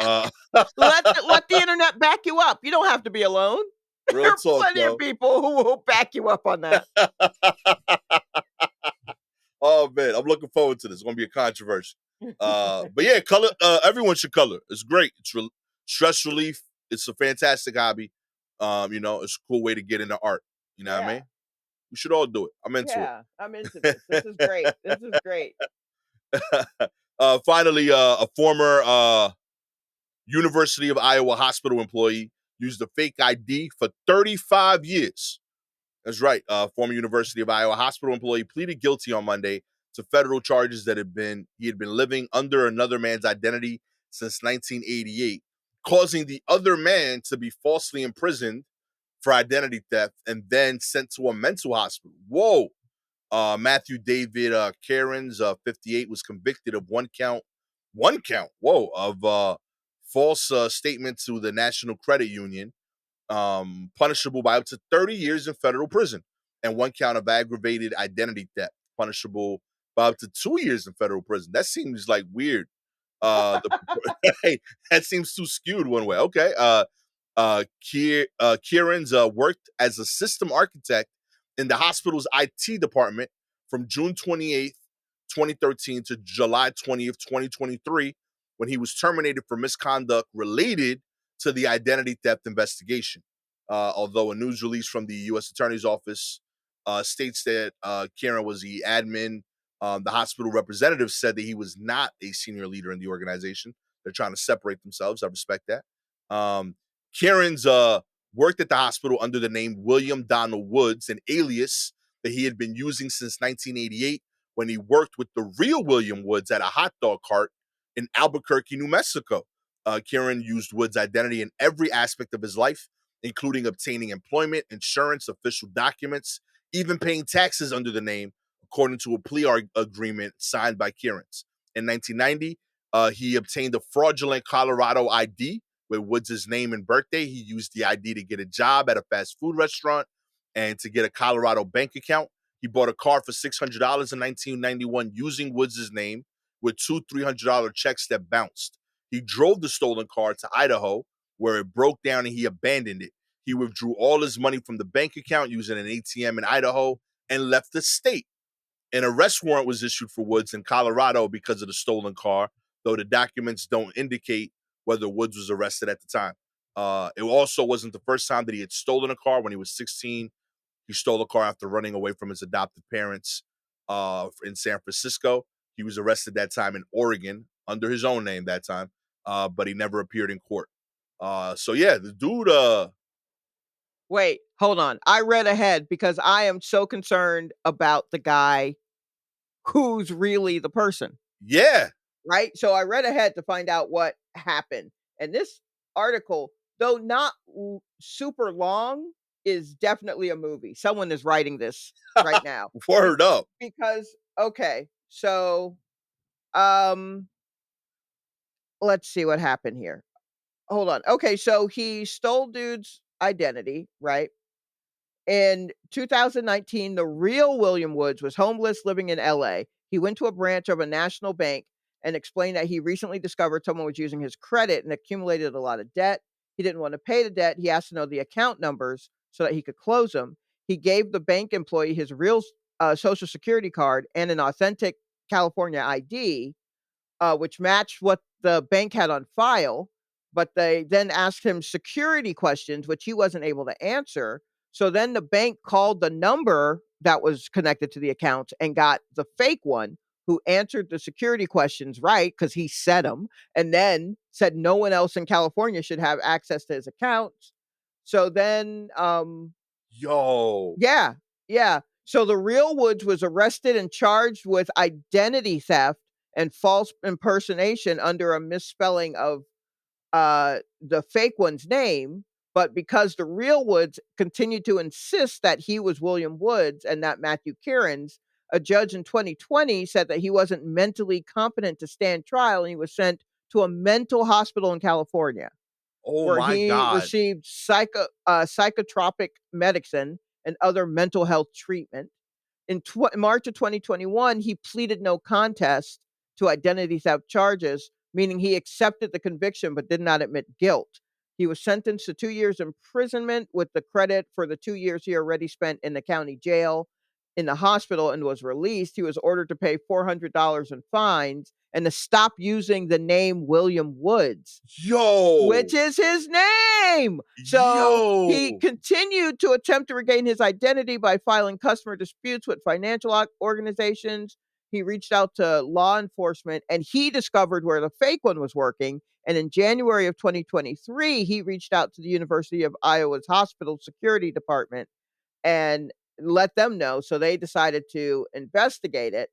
Let the internet back you up. You don't have to be alone. There real are talk, plenty of yo. people who will back you up on that. Oh man, I'm looking forward to this. It's gonna be a controversy. But yeah, color. Everyone should color. It's great. Stress relief. It's a fantastic hobby. You know, it's a cool way to get into art. You know what I Yeah, mean? We should all do it. I'm into yeah, I'm into this. This is great. This is great. it. Finally, a former University of Iowa hospital employee used a fake ID for 35 years. That's right. Former University of Iowa hospital employee pleaded guilty on Monday to federal charges that he had been living under another man's identity since 1988, causing the other man to be falsely imprisoned for identity theft and then sent to a mental hospital. Whoa. Matthew David Cairns, 58, was convicted of one count, whoa, of false statement to the National Credit Union, punishable by up to 30 years in federal prison, and one count of aggravated identity theft, punishable by up to 2 years in federal prison. That seems like weird. Hey, that seems too skewed one way. Okay. Kieran's worked as a system architect in the hospital's IT department from June 28th, 2013 to July 20th, 2023, when he was terminated for misconduct related to the identity theft investigation. Although a news release from the U.S. Attorney's Office states that Kieran was the admin, the hospital representative said that he was not a senior leader in the organization. They're trying to separate themselves. I respect that. Kieran's worked at the hospital under the name William Donald Woods, an alias that he had been using since 1988 when he worked with the real William Woods at a hot dog cart in Albuquerque, New Mexico. Kieran used Woods' identity in every aspect of his life, including obtaining employment, insurance, official documents, even paying taxes under the name, according to a plea agreement signed by Kieran's. In 1990, he obtained a fraudulent Colorado ID with Woods' name and birthday. He used the ID to get a job at a fast food restaurant and to get a Colorado bank account. He bought a car for $600 in 1991 using Woods' name with two $300 checks that bounced. He drove the stolen car to Idaho, where it broke down and he abandoned it. He withdrew all his money from the bank account using an ATM in Idaho and left the state. An arrest warrant was issued for Woods in Colorado because of the stolen car, though the documents don't indicate whether Woods was arrested at the time. It also wasn't the first time that he had stolen a car. When he was 16, he stole a car after running away from his adoptive parents in San Francisco. He was arrested that time in Oregon under his own name that time, but he never appeared in court. So yeah, the dude, Wait, hold on. I read ahead because I am so concerned about the guy who's really the person, yeah. right? So I read ahead to find out what happened. And this article, though not super long, is definitely a movie. Someone is writing this right now. Be- Word up. because okay, so um let's see what happened here. Hold on. Okay, so he stole dude's identity, right? In 2019, the real William Woods was homeless living in LA. He went to a branch of a national bank and explained that he recently discovered someone was using his credit and accumulated a lot of debt. He didn't want to pay the debt. He asked to know the account numbers so that he could close them. He gave the bank employee his real social security card and an authentic California ID, which matched what the bank had on file. But they then asked him security questions, which he wasn't able to answer. So then the bank called the number that was connected to the account and got the fake one who answered the security questions right because he said them, and then said no one else in California should have access to his accounts. So then, Yo. yeah, yeah. So the real Woods was arrested and charged with identity theft and false impersonation under a misspelling of the fake one's name. But because the real Woods continued to insist that he was William Woods and not Matthew Kieran's, a judge in 2020 said that he wasn't mentally competent to stand trial and he was sent to a mental hospital in California Oh where my he God. received psychotropic medicine and other mental health treatment. In March of 2021, he pleaded no contest to identity theft charges, meaning he accepted the conviction but did not admit guilt. He was sentenced to 2 years imprisonment with the credit for the 2 years he already spent in the county jail in the hospital and was released. He was ordered to pay $400 in fines and to stop using the name William Woods, which Yo. is his name. So he Yo. continued to attempt to regain his identity by filing customer disputes with financial organizations. He reached out to law enforcement and he discovered where the fake one was working. And in January of 2023, he reached out to the University of Iowa's hospital security department and let them know. So they decided to investigate it.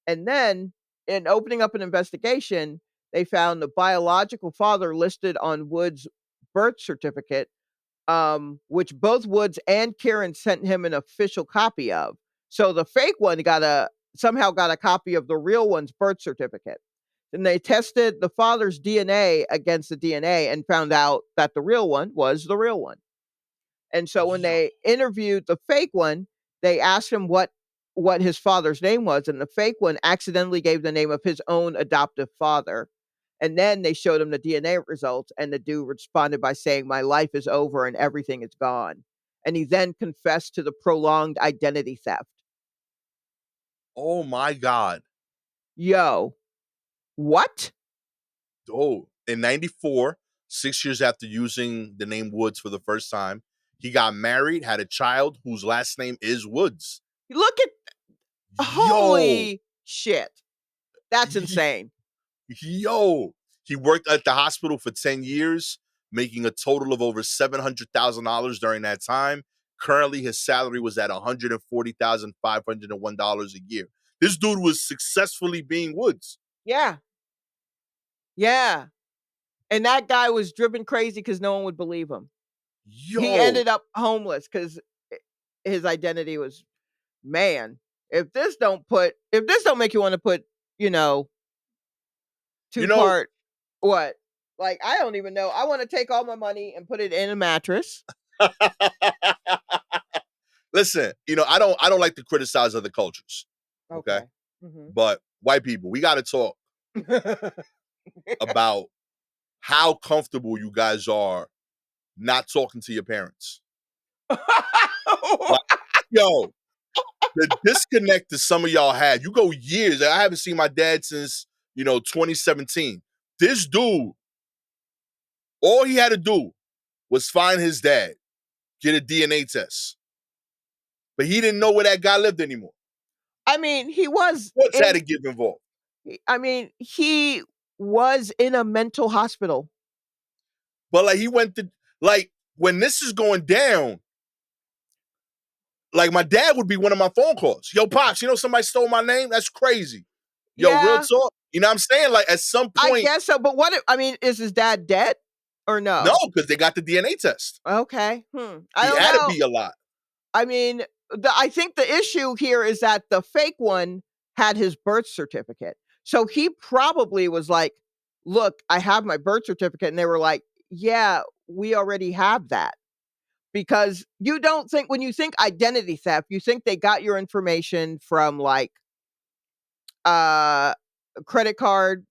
And then, in opening up an investigation, they found the biological father listed on Wood's birth certificate, which both Woods and Karen sent him an official copy of. So the fake one somehow got a copy of the real one's birth certificate. And they tested the father's DNA against the DNA and found out that the real one was the real one. And so when Yo, they interviewed the fake one, they asked him what his father's name was, and the fake one accidentally gave the name of his own adoptive father. And then they showed him the DNA results, and the dude responded by saying, "My life is over and everything is gone." And he then confessed to the prolonged identity theft. oh my God. Yo, what? Oh, in 94, 6 years after using the name Woods for the first time, he got married, had a child whose last name is Woods. Look at Yo, holy shit. That's insane. yo. He worked at the hospital for 10 years, making a total of over $700,000 during that time. Currently, his salary was at $140,501 a year. This dude was successfully being Woods. Yeah. Yeah. And that guy was driven crazy because no one would believe him. He Yo, ended up homeless because his identity was, man, if this don't make you want to put, you know, you two know, part what? Like, I don't even know. I want to take all my money and put it in a mattress. listen, I don't like to criticize other cultures. Okay. Okay. Mhm. But white people, we got to talk about how comfortable you guys are not talking to your parents. Like, yo, the disconnect that some of y'all had, you go years. I haven't seen my dad since, 2017. This dude, all he had to do was find his dad, get a DNA test. But he didn't know where that guy lived anymore. I mean, he was What's had in to get involved? he was in a mental hospital. But like he went to like when this is going down, like my dad would be one of my phone calls. Yo, Pops, somebody stole my name? That's crazy. Yo, real Yeah, talk. You know what I'm saying? Like at some I point, guess so, but is his dad dead or no, no? because they got the DNA test. Okay. I He don't had to know. be a lot. I mean, I think the issue here is that the fake one had his birth certificate. So he probably was like, "Look, I have my birth certificate." And they were like, "Yeah, we already have that." Because you don't think when you think identity theft, you think they got your information from like uh credit card,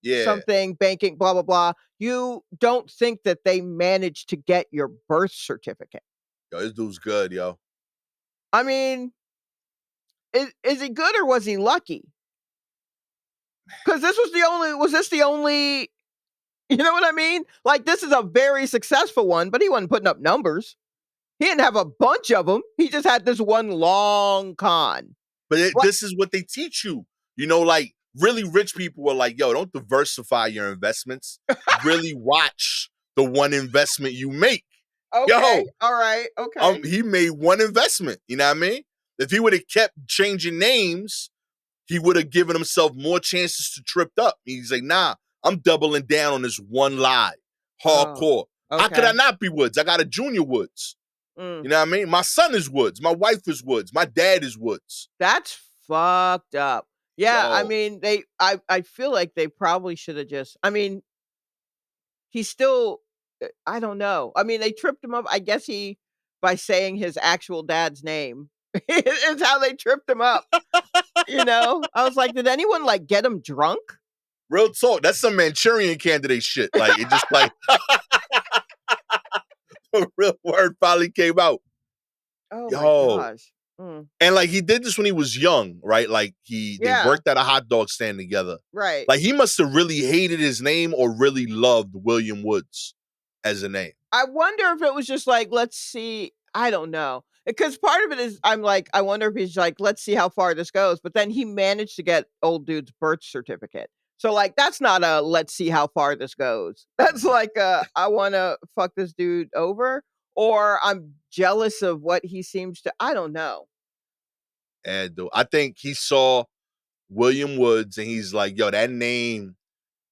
Yeah. something, banking, blah blah blah. You don't think that they managed to get your birth certificate. Yo, this dude's good, yo. I mean, is he good or was he lucky? Because was this the only, you know what I mean? Like, this is a very successful one, but he wasn't putting up numbers. He didn't have a bunch of them. He just had this one long con. But What? this is what they teach you. Like really rich people are like, yo, don't diversify your investments. Really watch the one investment you make. Okay. Yo, All right. Okay. he made one investment. You know what I mean? If he would have kept changing names, he would have given himself more chances to trip up. He's like, nah, I'm doubling down on this one lie. Oh, Hardcore. How could I okay. not be Woods? I got a junior Woods. Mm, You know what I mean? My son is Woods. My wife is Woods. My dad is Woods. that's fucked up. Yeah. I Yo, mean, I feel like they probably should have just, I mean, he still, I don't know. I mean, they tripped him up. I guess by saying his actual dad's name is how they tripped him up. I was like, did anyone like get him drunk? real talk. That's some Manchurian candidate shit. Like, it just like, the real word finally came out. Oh my Yo. gosh. Mm. And like he did this when he was young, right? Like they Yeah, worked at a hot dog stand together. right. Like he must have really hated his name or really loved William Woods as a name. I wonder if it was just like, let's see. I don't know. Because part of it is, I'm like, I wonder if he's like, let's see how far this goes. But then he managed to get old dude's birth certificate. So, like, that's not a let's see how far this goes. That's like, I want to fuck this dude over, or I'm jealous of what he seems to. I don't know. And I think he saw William Woods and he's like, yo, that name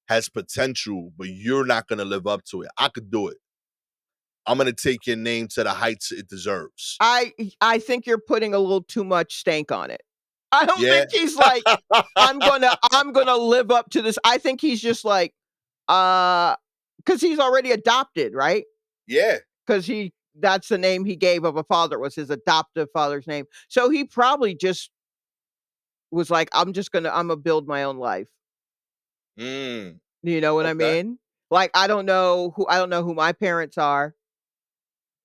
has potential, but you're not going to live up to it. I could do it. I'm going to take your name to the heights it deserves. I think you're putting a little too much stank on it. I don't Yeah. think he's like, I'm gonna live up to this. I think he's just like, because he's already adopted, right? Yeah. Because that's the name he gave of a father, was his adoptive father's name. So he probably just was like, I'm gonna build my own life. Mm, You know what I okay. mean? Like, I don't know who my parents are.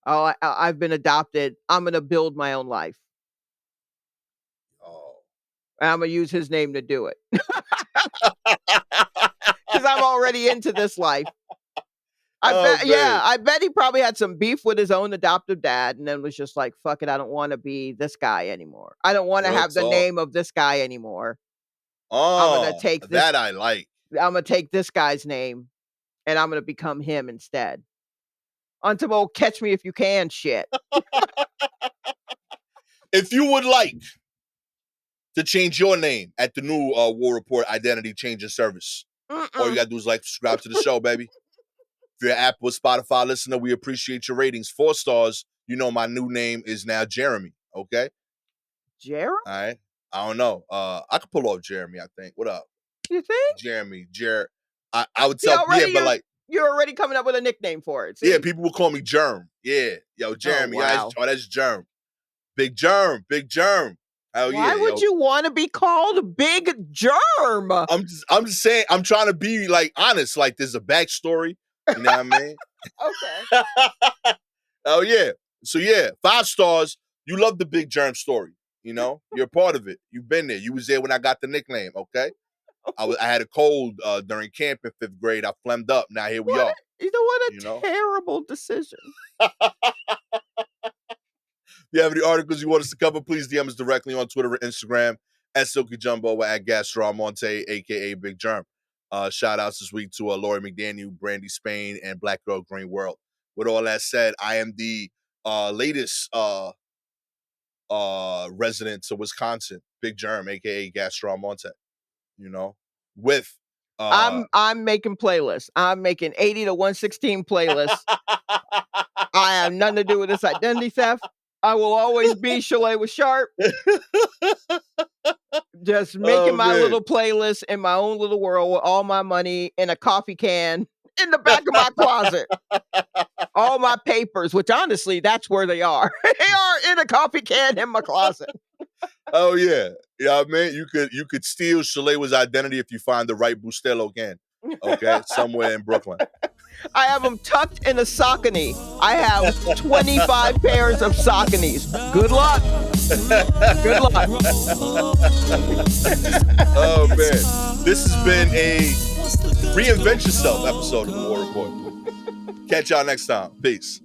Oh, I've been adopted. I'm gonna build my own life. Oh. And I'm gonna use his name to do it. Because I'm already into this life. Oh, man. I bet he probably had some beef with his own adoptive dad and then was just like, fuck it, I don't want to be this guy anymore. I don't want to Real have the talk. name of this guy anymore. I'm gonna Oh, take this that I like. I'm gonna take this guy's name and I'm gonna become him instead. On some old catch me if you can shit. If you would like to change your name at the new War Report Identity Changing Service, all you Mm-mm. got to do is like, subscribe to the show, baby. If you're an Apple or Spotify listener, we appreciate your ratings. 4 stars. You know my new name is now Jeremy. Okay, Jeremy, all right. I don't know. I could pull off Jeremy. I think. What up, you think? Jeremy? I would See, tell. Yeah, already but like, you're already coming up with a nickname for it. yeah, See? people will call me Germ. Yeah, yo, Oh Jeremy. wow. That's Germ. Big Germ. Big Germ. Hell yeah, Why would yo. you want to be called Big Germ? I'm just saying. I'm trying to be like honest. Like there's a backstory. You know what I mean? Okay. Oh yeah. So yeah, 5 stars. You love the Big Germ story. You know, you're a part of it. You've been there. You was there when I got the nickname. Okay. I had a cold during camp in 5th grade. I phlegmed up. Now here we are. What a You know. terrible decision. If you have any articles you want us to cover, please DM us directly on Twitter or Instagram at Silky Jumbo or at Gastor Almonte, aka Big Germ. Shout outs this week to Lori McDaniel, Brandy Spain, and Black Girl Green World. With all that said, I am the latest resident to Wisconsin, Big Germ, aka Gastor Almonte. You know, with I'm making playlists. I'm making 80 to 116 playlists. I have nothing to do with this identity theft. I will always be Shalewa Sharpe, just making oh my man. little playlist in my own little world with all my money in a coffee can in the back of my closet. All my papers, which honestly, that's where they are. They are in a coffee can in my closet. Oh yeah. Yeah, I mean, you could steal Shalewa's identity if you find the right Bustelo can. Okay, somewhere in Brooklyn. I have them tucked in a Saucony. I have 25 pairs of Sauconys. Good luck. Good luck. Oh man, this has been a reinvent yourself episode of the War Report. Catch y'all next time. Peace.